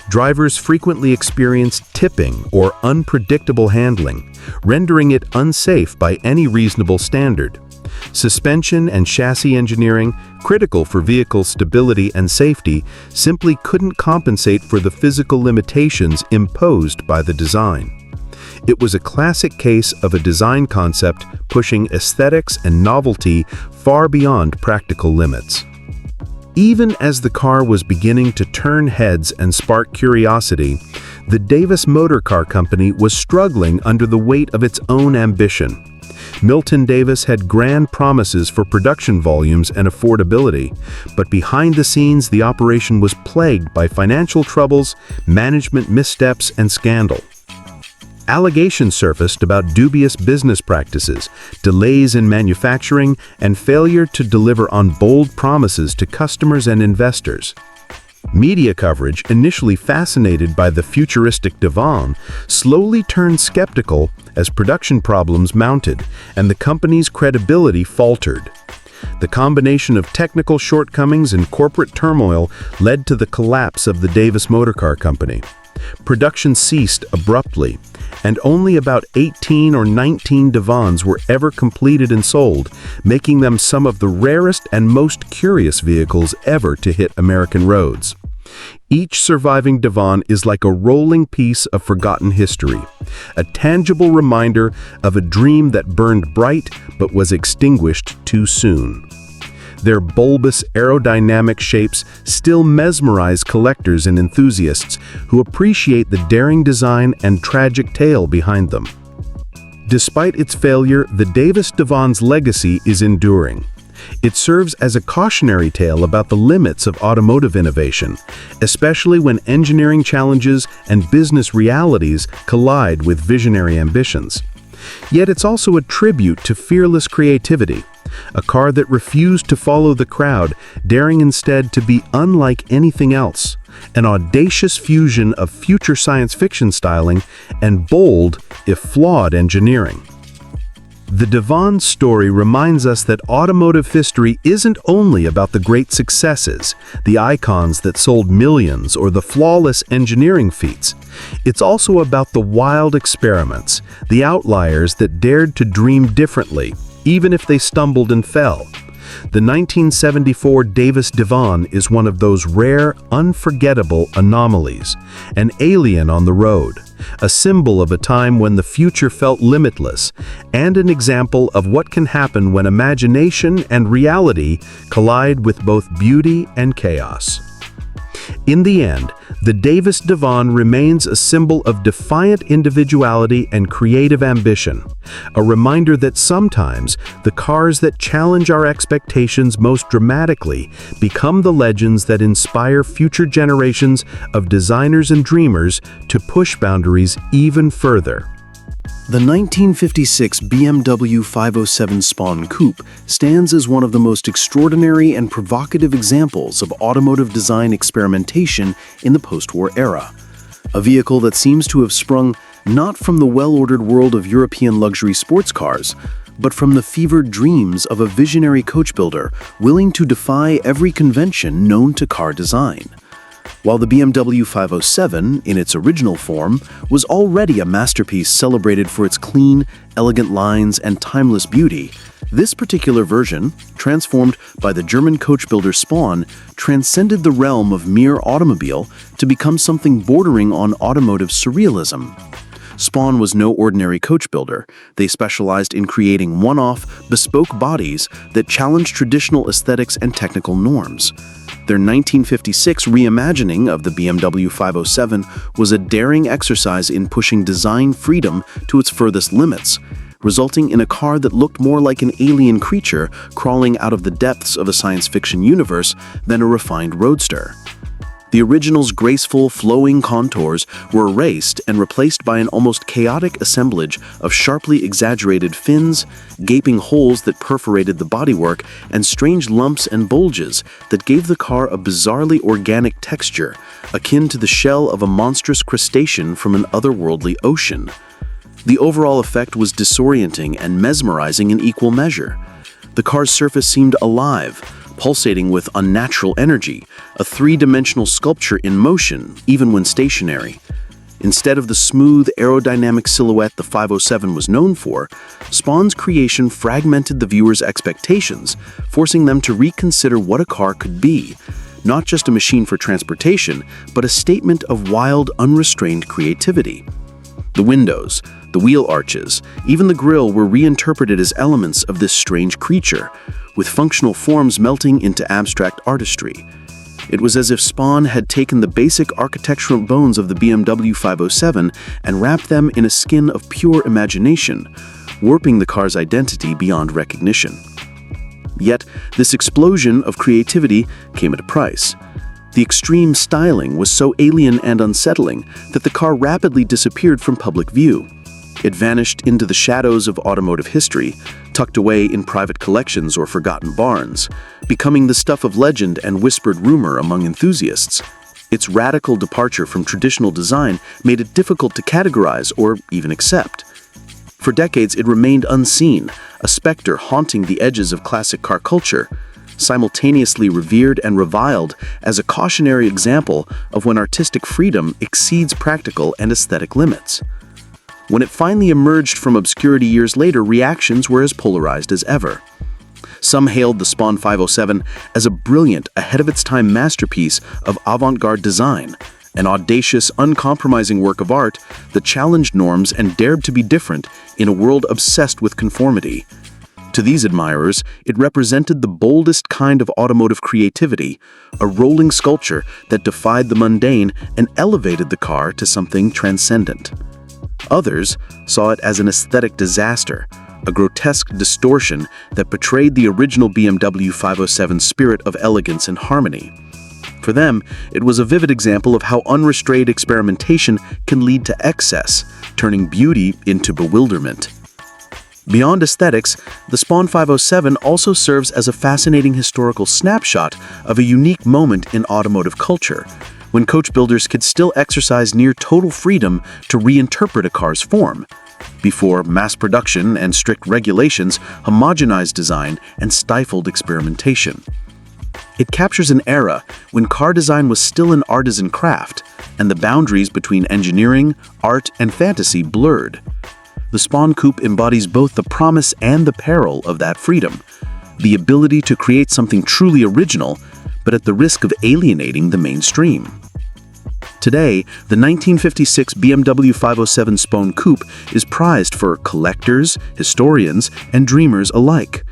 Speaker 3: Drivers frequently experienced tipping or unpredictable handling, rendering it unsafe by any reasonable standard. Suspension and chassis engineering, critical for vehicle stability and safety, simply couldn't compensate for the physical limitations imposed by the design. It was a classic case of a design concept pushing aesthetics and novelty far beyond practical limits. Even as the car was beginning to turn heads and spark curiosity, the Davis Motor Car Company was struggling under the weight of its own ambition. Milton Davis had grand promises for production volumes and affordability, but behind the scenes the operation was plagued by financial troubles, management missteps, and scandal. Allegations surfaced about dubious business practices, delays in manufacturing, and failure to deliver on bold promises to customers and investors. Media coverage, initially fascinated by the futuristic Devon, slowly turned skeptical as production problems mounted and the company's credibility faltered. The combination of technical shortcomings and corporate turmoil led to the collapse of the Davis Motor Car Company. Production ceased abruptly, and only about 18 or 19 Devons were ever completed and sold, making them some of the rarest and most curious vehicles ever to hit American roads. Each surviving Devon is like a rolling piece of forgotten history, a tangible reminder of a dream that burned bright but was extinguished too soon. Their bulbous aerodynamic shapes still mesmerize collectors and enthusiasts who appreciate the daring design and tragic tale behind them. Despite its failure, the Davis Devon's legacy is enduring. It serves as a cautionary tale about the limits of automotive innovation, especially when engineering challenges and business realities collide with visionary ambitions. Yet it's also a tribute to fearless creativity, a car that refused to follow the crowd, daring instead to be unlike anything else, an audacious fusion of future science fiction styling and bold, if flawed, engineering. The Devon story reminds us that automotive history isn't only about the great successes, the icons that sold millions, or the flawless engineering feats. It's also about the wild experiments, the outliers that dared to dream differently, even if they stumbled and fell. The 1974 Davis Devon is one of those rare, unforgettable anomalies, an alien on the road, a symbol of a time when the future felt limitless, and an example of what can happen when imagination and reality collide with both beauty and chaos. In the end, the Davis Devon remains a symbol of defiant individuality and creative ambition, a reminder that sometimes the cars that challenge our expectations most dramatically become the legends that inspire future generations of designers and dreamers to push boundaries even further.
Speaker 1: The 1956 BMW 507 Spone Coupe stands as one of the most extraordinary and provocative examples of automotive design experimentation in the post-war era. A vehicle that seems to have sprung not from the well-ordered world of European luxury sports cars, but from the fevered dreams of a visionary coach builder willing to defy every convention known to car design. While the BMW 507, in its original form, was already a masterpiece celebrated for its clean, elegant lines and timeless beauty, this particular version, transformed by the German coach builder Spone, transcended the realm of mere automobile to become something bordering on automotive surrealism. Spone was no ordinary coach builder. They specialized in creating one-off, bespoke bodies that challenged traditional aesthetics and technical norms. Their 1956 reimagining of the BMW 507 was a daring exercise in pushing design freedom to its furthest limits, resulting in a car that looked more like an alien creature crawling out of the depths of a science fiction universe than a refined roadster. The original's graceful, flowing contours were erased and replaced by an almost chaotic assemblage of sharply exaggerated fins, gaping holes that perforated the bodywork, and strange lumps and bulges that gave the car a bizarrely organic texture, akin to the shell of a monstrous crustacean from an otherworldly ocean. The overall effect was disorienting and mesmerizing in equal measure. The car's surface seemed alive, pulsating with unnatural energy, a three-dimensional sculpture in motion, even when stationary. Instead of the smooth, aerodynamic silhouette the 507 was known for, Spone's creation fragmented the viewer's expectations, forcing them to reconsider what a car could be, not just a machine for transportation, but a statement of wild, unrestrained creativity. The windows, the wheel arches, even the grille were reinterpreted as elements of this strange creature, with functional forms melting into abstract artistry. It was as if Spone had taken the basic architectural bones of the BMW 507 and wrapped them in a skin of pure imagination, warping the car's identity beyond recognition. Yet, this explosion of creativity came at a price. The extreme styling was so alien and unsettling that the car rapidly disappeared from public view. It vanished into the shadows of automotive history, tucked away in private collections or forgotten barns, becoming the stuff of legend and whispered rumor among enthusiasts. Its radical departure from traditional design made it difficult to categorize or even accept. For decades, it remained unseen, a specter haunting the edges of classic car culture, simultaneously revered and reviled as a cautionary example of when artistic freedom exceeds practical and aesthetic limits. When it finally emerged from obscurity years later, reactions were as polarized as ever. Some hailed the Spone 507 as a brilliant, ahead-of-its-time masterpiece of avant-garde design, an audacious, uncompromising work of art that challenged norms and dared to be different in a world obsessed with conformity. To these admirers, it represented the boldest kind of automotive creativity, a rolling sculpture that defied the mundane and elevated the car to something transcendent. Others saw it as an aesthetic disaster, a grotesque distortion that betrayed the original BMW 507's spirit of elegance and harmony. For them, it was a vivid example of how unrestrained experimentation can lead to excess, turning beauty into bewilderment. Beyond aesthetics, the Spone 507 also serves as a fascinating historical snapshot of a unique moment in automotive culture, when coach builders could still exercise near total freedom to reinterpret a car's form, before mass production and strict regulations homogenized design and stifled experimentation. It captures an era when car design was still an artisan craft, and the boundaries between engineering, art, and fantasy blurred. The Spone Coupe embodies both the promise and the peril of that freedom, the ability to create something truly original, but at the risk of alienating the mainstream. Today, the 1956 BMW 507 Spone Coupe is prized for collectors, historians, and dreamers alike.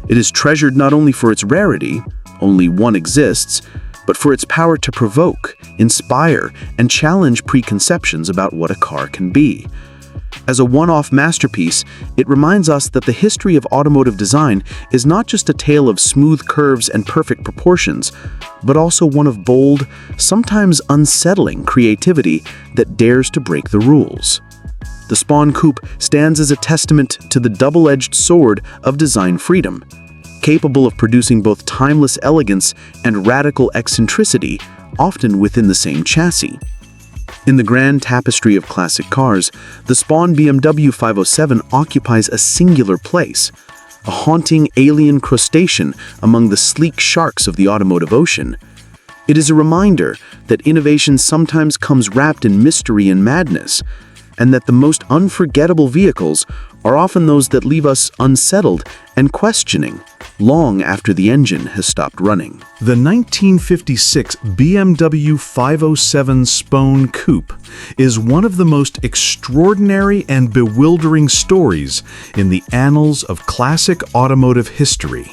Speaker 1: It is treasured not only for its rarity, only one exists, but for its power to provoke, inspire, and challenge preconceptions about what a car can be. As a one-off masterpiece, it reminds us that the history of automotive design is not just a tale of smooth curves and perfect proportions, but also one of bold, sometimes unsettling creativity that dares to break the rules. The Spone Coupe stands as a testament to the double-edged sword of design freedom, capable of producing both timeless elegance and radical eccentricity, often within the same chassis. In the grand tapestry of classic cars, the Spone BMW 507 occupies a singular place, a haunting alien crustacean among the sleek sharks of the automotive ocean. It is a reminder that innovation sometimes comes wrapped in mystery and madness, and that the most unforgettable vehicles are often those that leave us unsettled and questioning long after the engine has stopped running.
Speaker 3: The 1956 BMW 507 Spone Coupe is one of the most extraordinary and bewildering stories in the annals of classic automotive history.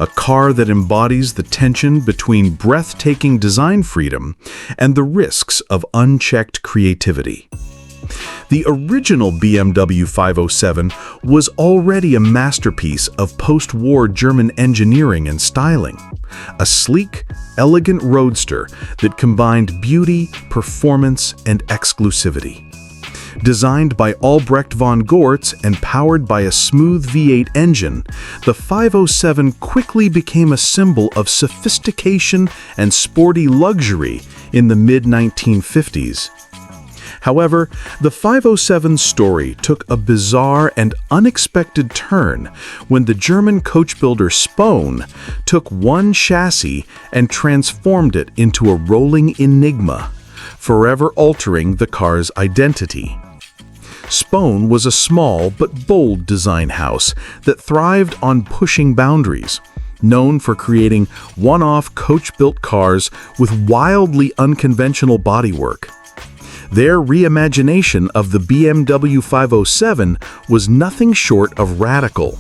Speaker 3: A car that embodies the tension between breathtaking design freedom and the risks of unchecked creativity. The original BMW 507 was already a masterpiece of post-war German engineering and styling. A sleek, elegant roadster that combined beauty, performance, and exclusivity. Designed by Albrecht von Goertz and powered by a smooth V8 engine, the 507 quickly became a symbol of sophistication and sporty luxury in the mid-1950s. However, the 507's story took a bizarre and unexpected turn when the German coach builder Spone took one chassis and transformed it into a rolling enigma, forever altering the car's identity. Spone was a small but bold design house that thrived on pushing boundaries, known for creating one-off coach-built cars with wildly unconventional bodywork. Their reimagination of the BMW 507 was nothing short of radical.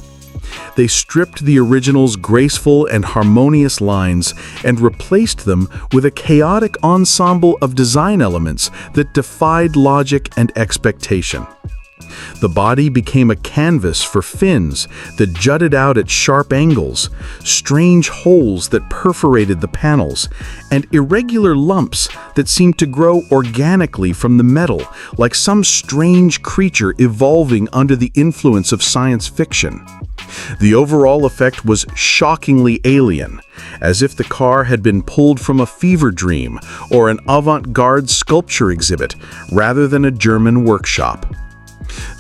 Speaker 3: They stripped the original's graceful and harmonious lines and replaced them with a chaotic ensemble of design elements that defied logic and expectation. The body became a canvas for fins that jutted out at sharp angles, strange holes that perforated the panels, and irregular lumps that seemed to grow organically from the metal, like some strange creature evolving under the influence of science fiction. The overall effect was shockingly alien, as if the car had been pulled from a fever dream or an avant-garde sculpture exhibit rather than a German workshop.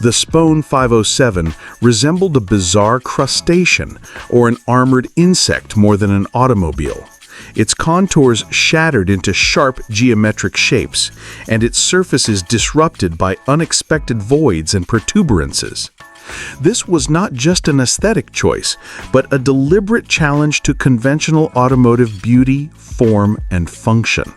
Speaker 3: The Spone 507 resembled a bizarre crustacean or an armored insect more than an automobile. Its contours shattered into sharp geometric shapes, and its surfaces disrupted by unexpected voids and protuberances. This was not just an aesthetic choice, but a deliberate challenge to conventional automotive beauty, form, and function.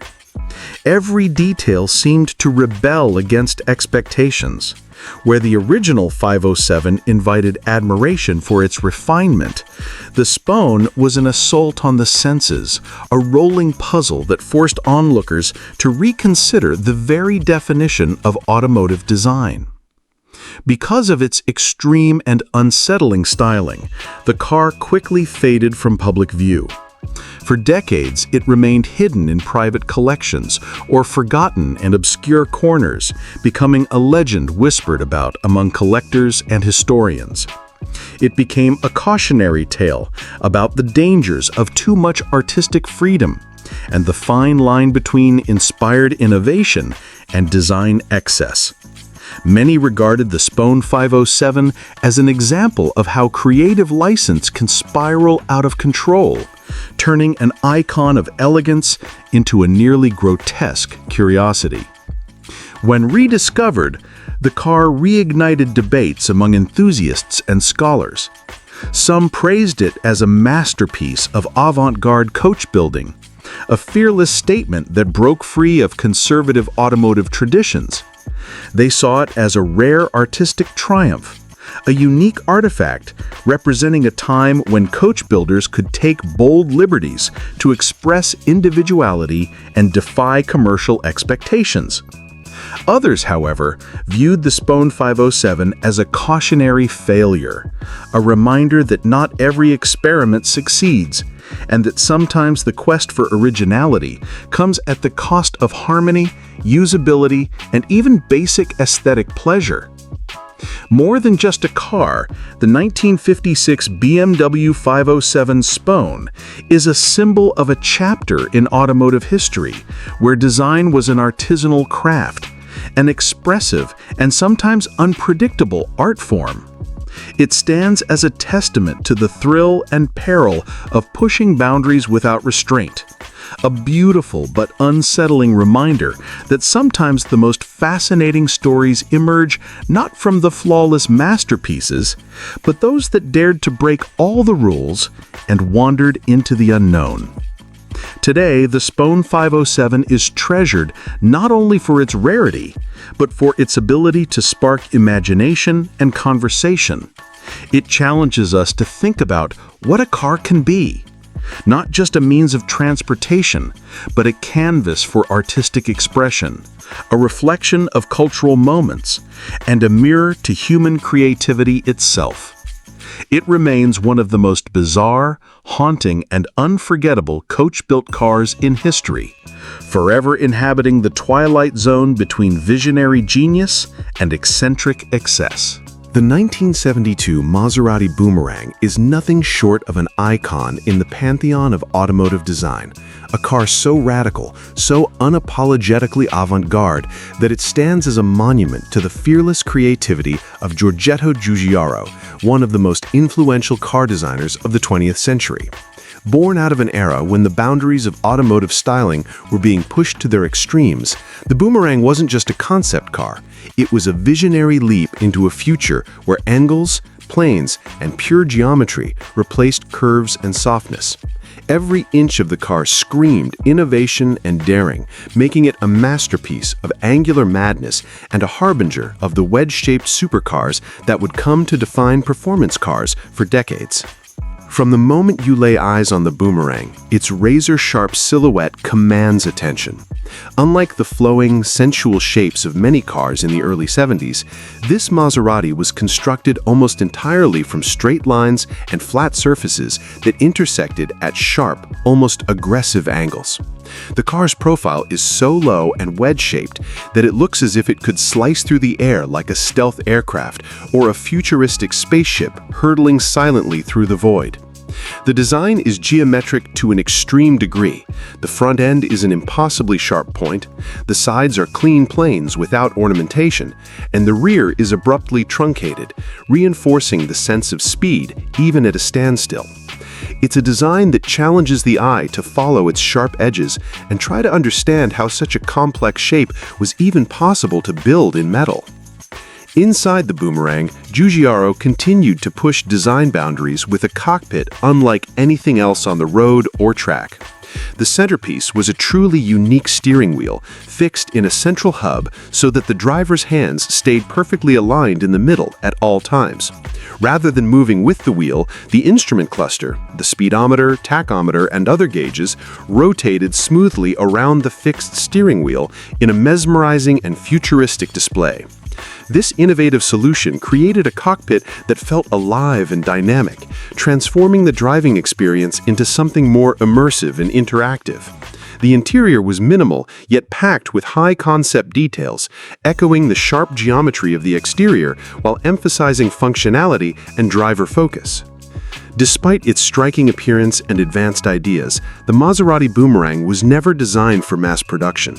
Speaker 3: Every detail seemed to rebel against expectations. Where the original 507 invited admiration for its refinement, the Spone was an assault on the senses, a rolling puzzle that forced onlookers to reconsider the very definition of automotive design. Because of its extreme and unsettling styling, the car quickly faded from public view. For decades, it remained hidden in private collections or forgotten in obscure corners, becoming a legend whispered about among collectors and historians. It became a cautionary tale about the dangers of too much artistic freedom and the fine line between inspired innovation and design excess. Many regarded the Spone 507 as an example of how creative license can spiral out of control,
Speaker 1: turning an icon of elegance into a nearly grotesque curiosity. When rediscovered, the car reignited debates among enthusiasts and scholars. Some praised it as a masterpiece of avant-garde coach building, a fearless statement that broke free of conservative automotive traditions. They saw it as a rare artistic triumph, a unique artifact representing a time when coach builders could take bold liberties to express individuality and defy commercial expectations. Others, however, viewed the Spone 507 as a cautionary failure, a reminder that not every experiment succeeds, and that sometimes the quest for originality comes at the cost of harmony, usability, and even basic aesthetic pleasure. More than just a car, the 1956 BMW 507 Spone is a symbol of a chapter in automotive history where design was an artisanal craft, an expressive and sometimes unpredictable art form. It stands as a testament to the thrill and peril of pushing boundaries without restraint, a beautiful but unsettling reminder that sometimes the most fascinating stories emerge not from the flawless masterpieces, but those that dared to break all the rules and wandered into the unknown. Today, the Spone 507 is treasured not only for its rarity, but for its ability to spark imagination and conversation. It challenges us to think about what a car can be. Not just a means of transportation, but a canvas for artistic expression, a reflection of cultural moments, and a mirror to human creativity itself. It remains one of the most bizarre, haunting, and unforgettable coach-built cars in history, forever inhabiting the twilight zone between visionary genius and eccentric excess.
Speaker 3: The 1972 Maserati Boomerang is nothing short of an icon in the pantheon of automotive design, a car so radical, so unapologetically avant-garde that it stands as a monument to the fearless creativity of Giorgetto Giugiaro, one of the most influential car designers of the 20th century. Born out of an era when the boundaries of automotive styling were being pushed to their extremes, the Boomerang wasn't just a concept car. It was a visionary leap into a future where angles, planes, and pure geometry replaced curves and softness. Every inch of the car screamed innovation and daring, making it a masterpiece of angular madness and a harbinger of the wedge-shaped supercars that would come to define performance cars for decades. From the moment you lay eyes on the Boomerang, its razor-sharp silhouette commands attention. Unlike the flowing, sensual shapes of many cars in the early 70s, this Maserati was constructed almost entirely from straight lines and flat surfaces that intersected at sharp, almost aggressive angles. The car's profile is so low and wedge-shaped that it looks as if it could slice through the air like a stealth aircraft or a futuristic spaceship hurtling silently through the void. The design is geometric to an extreme degree. The front end is an impossibly sharp point, the sides are clean planes without ornamentation, and the rear is abruptly truncated, reinforcing the sense of speed even at a standstill. It's a design that challenges the eye to follow its sharp edges and try to understand how such a complex shape was even possible to build in metal. Inside the Boomerang, Giugiaro continued to push design boundaries with a cockpit unlike anything else on the road or track. The centerpiece was a truly unique steering wheel, fixed in a central hub so that the driver's hands stayed perfectly aligned in the middle at all times. Rather than moving with the wheel, the instrument cluster, the speedometer, tachometer, and other gauges rotated smoothly around the fixed steering wheel in a mesmerizing and futuristic display. This innovative solution created a cockpit that felt alive and dynamic, transforming the driving experience into something more immersive and interactive. The interior was minimal, yet packed with high-concept details, echoing the sharp geometry of the exterior while emphasizing functionality and driver focus.
Speaker 4: Despite its striking appearance and advanced ideas, the Maserati Boomerang was never designed for mass production.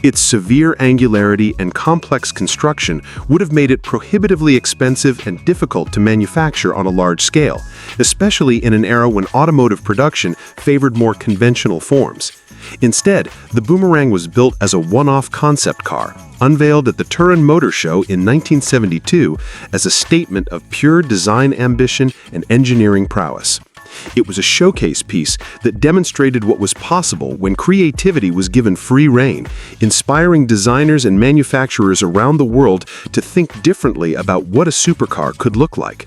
Speaker 4: Its severe angularity and complex construction would have made it prohibitively expensive and difficult to manufacture on a large scale, especially in an era when automotive production favored more conventional forms. Instead, the Boomerang was built as a one-off concept car, unveiled at the Turin Motor Show in 1972 as a statement of pure design ambition and engineering prowess. It was a showcase piece that demonstrated what was possible when creativity was given free rein, inspiring designers and manufacturers around the world to think differently about what a supercar could look like.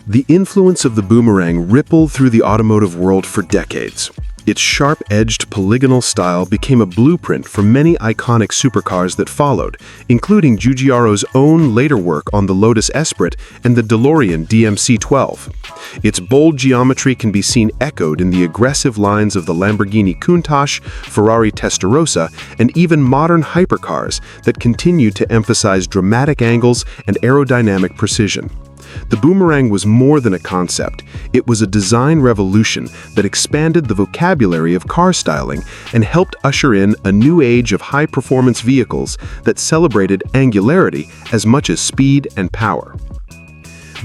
Speaker 4: The influence of the Boomerang rippled through the automotive world for decades. Its sharp-edged polygonal style became a blueprint for many iconic supercars that followed, including Giugiaro's own later work on the Lotus Esprit and the DeLorean DMC-12. Its bold geometry can be seen echoed in the aggressive lines of the Lamborghini Countach, Ferrari Testarossa, and even modern hypercars that continue to emphasize dramatic angles and aerodynamic precision. The Boomerang was more than a concept. It was a design revolution that expanded the vocabulary of car styling and helped usher in a new age of high-performance vehicles that celebrated angularity as much as speed and power.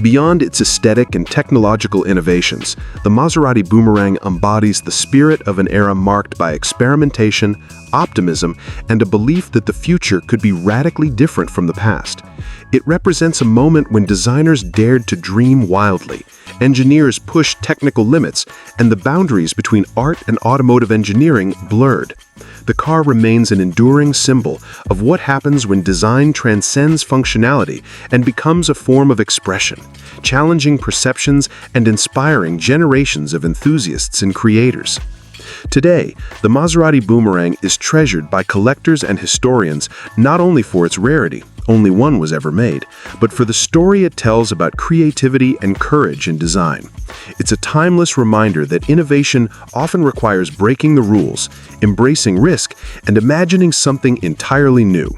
Speaker 4: Beyond its aesthetic and technological innovations, the Maserati Boomerang embodies the spirit of an era marked by experimentation, optimism, and a belief that the future could be radically different from the past. It represents a moment when designers dared to dream wildly, engineers pushed technical limits, and the boundaries between art and automotive engineering blurred. The car remains an enduring symbol of what happens when design transcends functionality and becomes a form of expression, challenging perceptions and inspiring generations of enthusiasts and creators. Today, the Maserati Boomerang is treasured by collectors and historians not only for its rarity, only one was ever made, but for the story it tells about creativity and courage in design. It's a timeless reminder that innovation often requires breaking the rules, embracing risk, and imagining something entirely new.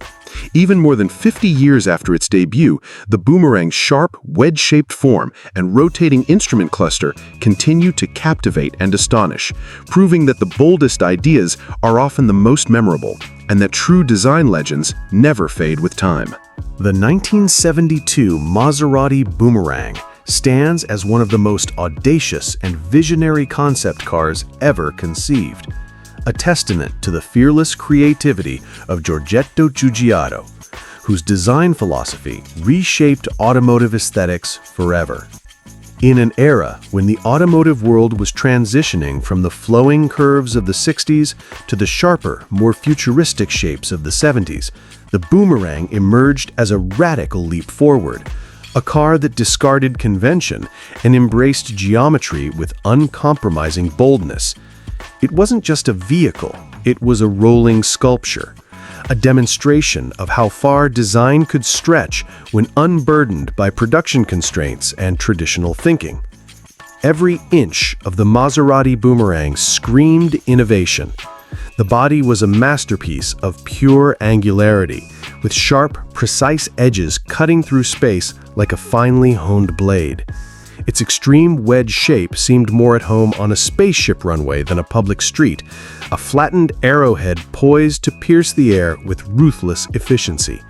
Speaker 4: Even more than 50 years after its debut, the Boomerang's sharp, wedge-shaped form and rotating instrument cluster continue to captivate and astonish, proving that the boldest ideas are often the most memorable, and that true design legends never fade with time.
Speaker 3: The 1972 Maserati Boomerang stands as one of the most audacious and visionary concept cars ever conceived, a testament to the fearless creativity of Giorgetto Giugiaro, whose design philosophy reshaped automotive aesthetics forever. In an era when the automotive world was transitioning from the flowing curves of the 60s to the sharper, more futuristic shapes of the 70s, the Boomerang emerged as a radical leap forward, a car that discarded convention and embraced geometry with uncompromising boldness. It wasn't just a vehicle, it was a rolling sculpture, a demonstration of how far design could stretch when unburdened by production constraints and traditional thinking. Every inch of the Maserati Boomerang screamed innovation. The body was a masterpiece of pure angularity, with sharp, precise edges cutting through space like a finely honed blade. Its extreme wedge shape seemed more at home on a spaceship runway than a public street, a flattened arrowhead poised to pierce the air with ruthless efficiency.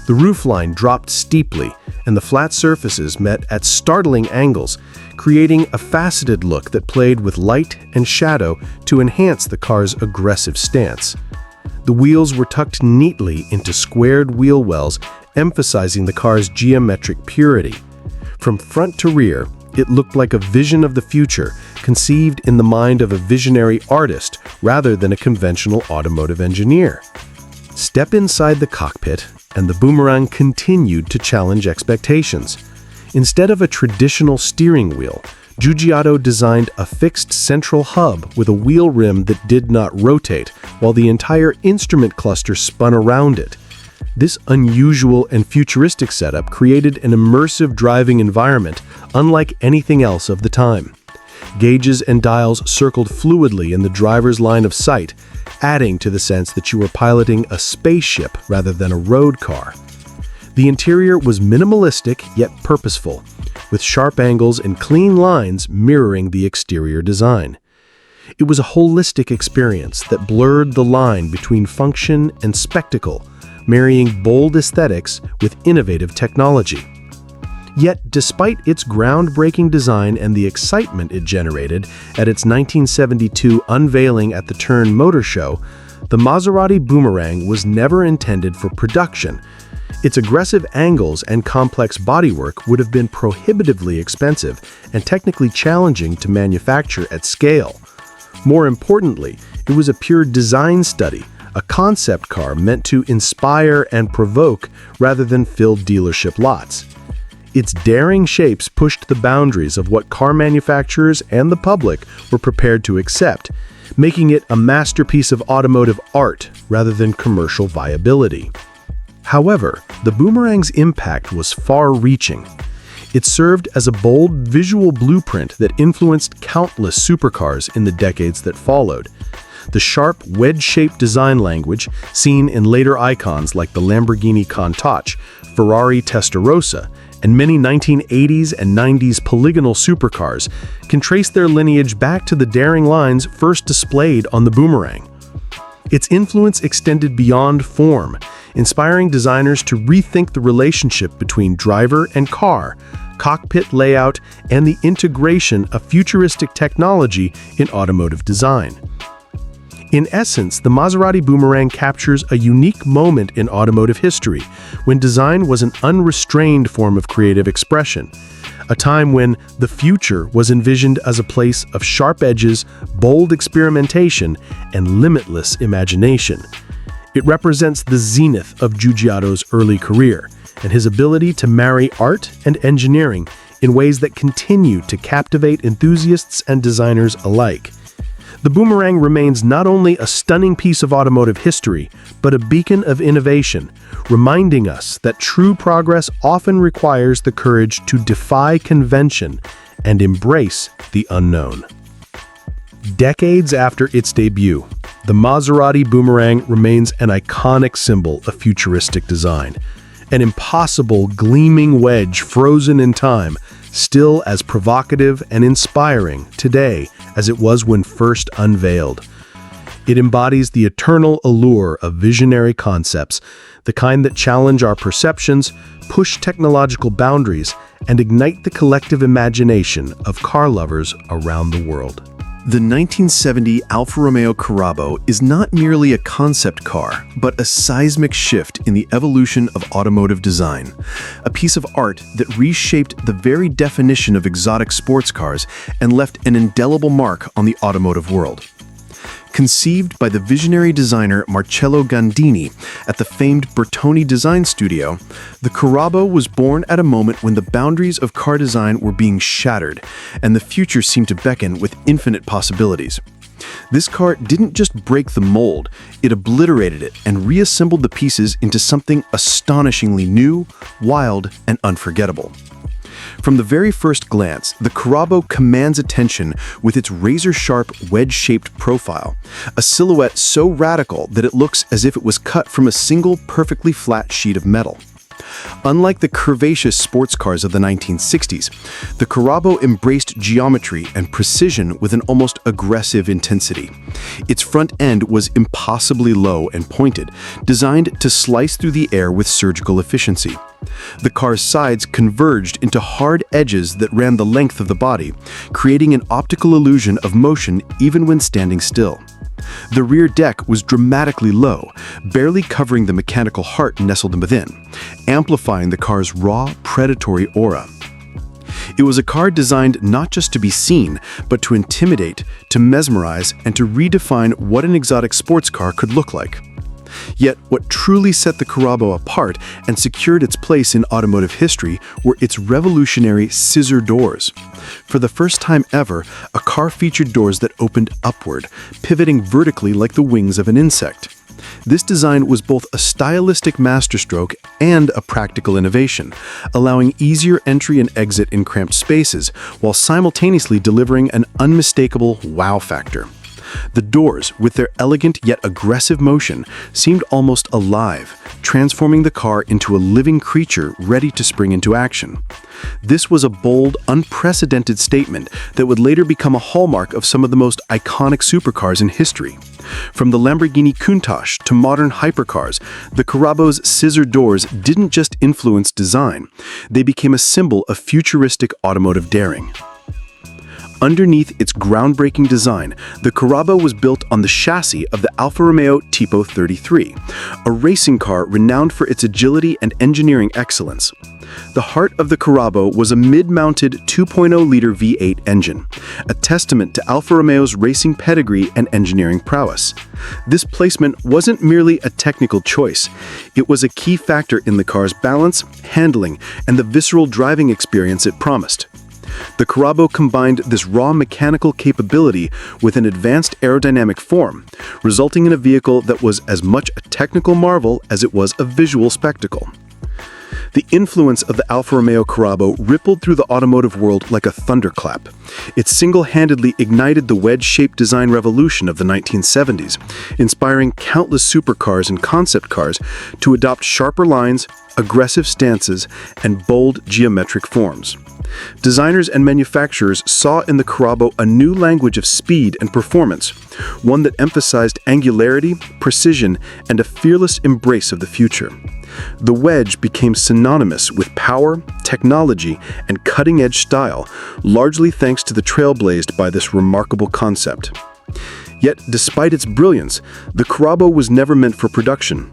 Speaker 3: The roofline dropped steeply, and the flat surfaces met at startling angles, creating a faceted look that played with light and shadow to enhance the car's aggressive stance. The wheels were tucked neatly into squared wheel wells, emphasizing the car's geometric purity. From front to rear, it looked like a vision of the future, conceived in the mind of a visionary artist rather than a conventional automotive engineer. Step inside the cockpit, and the Boomerang continued to challenge expectations. Instead of a traditional steering wheel, Giugiaro designed a fixed central hub with a wheel rim that did not rotate, while the entire instrument cluster spun around it. This unusual and futuristic setup created an immersive driving environment unlike anything else of the time. Gauges and dials circled fluidly in the driver's line of sight, adding to the sense that you were piloting a spaceship rather than a road car. The interior was minimalistic yet purposeful, with sharp angles and clean lines mirroring the exterior design. It was a holistic experience that blurred the line between function and spectacle, marrying bold aesthetics with innovative technology. Yet, despite its groundbreaking design and the excitement it generated at its 1972 unveiling at the Turn Motor Show, the Maserati Boomerang was never intended for production. Its aggressive angles and complex bodywork would have been prohibitively expensive and technically challenging to manufacture at scale. More importantly, it was a pure design study, a concept car meant to inspire and provoke rather than fill dealership lots. Its daring shapes pushed the boundaries of what car manufacturers and the public were prepared to accept, making it a masterpiece of automotive art rather than commercial viability. However, the Boomerang's impact was far-reaching. It served as a bold visual blueprint that influenced countless supercars in the decades that followed. The sharp, wedge-shaped design language, seen in later icons like the Lamborghini Countach, Ferrari Testarossa, and many 1980s and 90s polygonal supercars, can trace their lineage back to the daring lines first displayed on the Boomerang. Its influence extended beyond form, inspiring designers to rethink the relationship between driver and car, cockpit layout, and the integration of futuristic technology in automotive design. In essence, the Maserati Boomerang captures a unique moment in automotive history, when design was an unrestrained form of creative expression, a time when the future was envisioned as a place of sharp edges, bold experimentation, and limitless imagination. It represents the zenith of Giugiotto's early career, and his ability to marry art and engineering in ways that continue to captivate enthusiasts and designers alike. The Boomerang remains not only a stunning piece of automotive history, but a beacon of innovation, reminding us that true progress often requires the courage to defy convention and embrace the unknown. Decades after its debut, the Maserati Boomerang remains an iconic symbol of futuristic design, an impossible gleaming wedge frozen in time, still as provocative and inspiring today as it was when first unveiled. It embodies the eternal allure of visionary concepts, the kind that challenge our perceptions, push technological boundaries, and ignite the collective imagination of car lovers around the world.
Speaker 1: The 1970 Alfa Romeo Carabo is not merely a concept car, but a seismic shift in the evolution of automotive design. A piece of art that reshaped the very definition of exotic sports cars and left an indelible mark on the automotive world. Conceived by the visionary designer Marcello Gandini at the famed Bertoni Design Studio, the Carabo was born at a moment when the boundaries of car design were being shattered, and the future seemed to beckon with infinite possibilities. This car didn't just break the mold, it obliterated it and reassembled the pieces into something astonishingly new, wild, and unforgettable. From the very first glance, the Carabo commands attention with its razor-sharp, wedge-shaped profile, a silhouette so radical that it looks as if it was cut from a single perfectly flat sheet of metal. Unlike the curvaceous sports cars of the 1960s, the Carabo embraced geometry and precision with an almost aggressive intensity. Its front end was impossibly low and pointed, designed to slice through the air with surgical efficiency. The car's sides converged into hard edges that ran the length of the body, creating an optical illusion of motion even when standing still. The rear deck was dramatically low, barely covering the mechanical heart nestled within, amplifying the car's raw, predatory aura. It was a car designed not just to be seen, but to intimidate, to mesmerize, and to redefine what an exotic sports car could look like. Yet, what truly set the Carabo apart and secured its place in automotive history were its revolutionary scissor doors. For the first time ever, a car featured doors that opened upward, pivoting vertically like the wings of an insect. This design was both a stylistic masterstroke and a practical innovation, allowing easier entry and exit in cramped spaces, while simultaneously delivering an unmistakable wow factor.
Speaker 3: The doors, with their elegant yet aggressive motion, seemed almost alive, transforming the car into a living creature ready to spring into action. This was a bold, unprecedented statement that would later become a hallmark of some of the most iconic supercars in history. From the Lamborghini Countach to modern hypercars, the Carabo's scissor doors didn't just influence design, they became a symbol of futuristic automotive daring. Underneath its groundbreaking design, the Carabo was built on the chassis of the Alfa Romeo Tipo 33, a racing car renowned for its agility and engineering excellence. The heart of the Carabo was a mid-mounted 2.0-liter V8 engine, a testament to Alfa Romeo's racing pedigree and engineering prowess. This placement wasn't merely a technical choice. It was a key factor in the car's balance, handling, and the visceral driving experience it promised. The Carabo combined this raw mechanical capability with an advanced aerodynamic form, resulting in a vehicle that was as much a technical marvel as it was a visual spectacle. The influence of the Alfa Romeo Carabo rippled through the automotive world like a thunderclap. It single-handedly ignited the wedge-shaped design revolution of the 1970s, inspiring countless supercars and concept cars to adopt sharper lines, aggressive stances, and bold geometric forms. Designers and manufacturers saw in the Carabo a new language of speed and performance, one that emphasized angularity, precision, and a fearless embrace of the future. The wedge became synonymous with power, technology, and cutting-edge style, largely thanks to the trailblazed by this remarkable concept. Yet, despite its brilliance, the Carabo was never meant for production.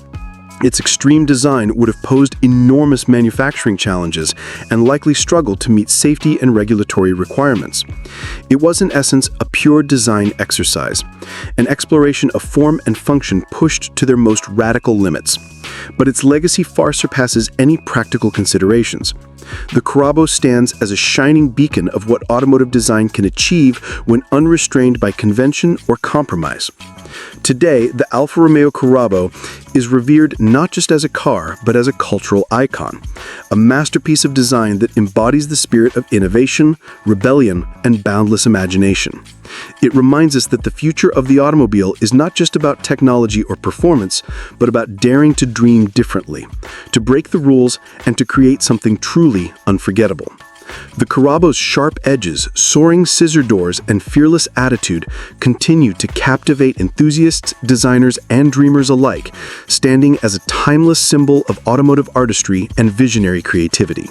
Speaker 3: Its extreme design would have posed enormous manufacturing challenges and likely struggled to meet safety and regulatory requirements. It was in essence a pure design exercise, an exploration of form and function pushed to their most radical limits. But its legacy far surpasses any practical considerations. The Carabo stands as a shining beacon of what automotive design can achieve when unrestrained by convention or compromise. Today, the Alfa Romeo Carabo is revered not just as a car, but as a cultural icon, a masterpiece of design that embodies the spirit of innovation, rebellion, and boundless imagination. It reminds us that the future of the automobile is not just about technology or performance, but about daring to dream differently, to break the rules, and to create something truly unforgettable. The Carabo's sharp edges, soaring scissor doors, and fearless attitude continue to captivate enthusiasts, designers, and dreamers alike, standing as a timeless symbol of automotive artistry and visionary creativity.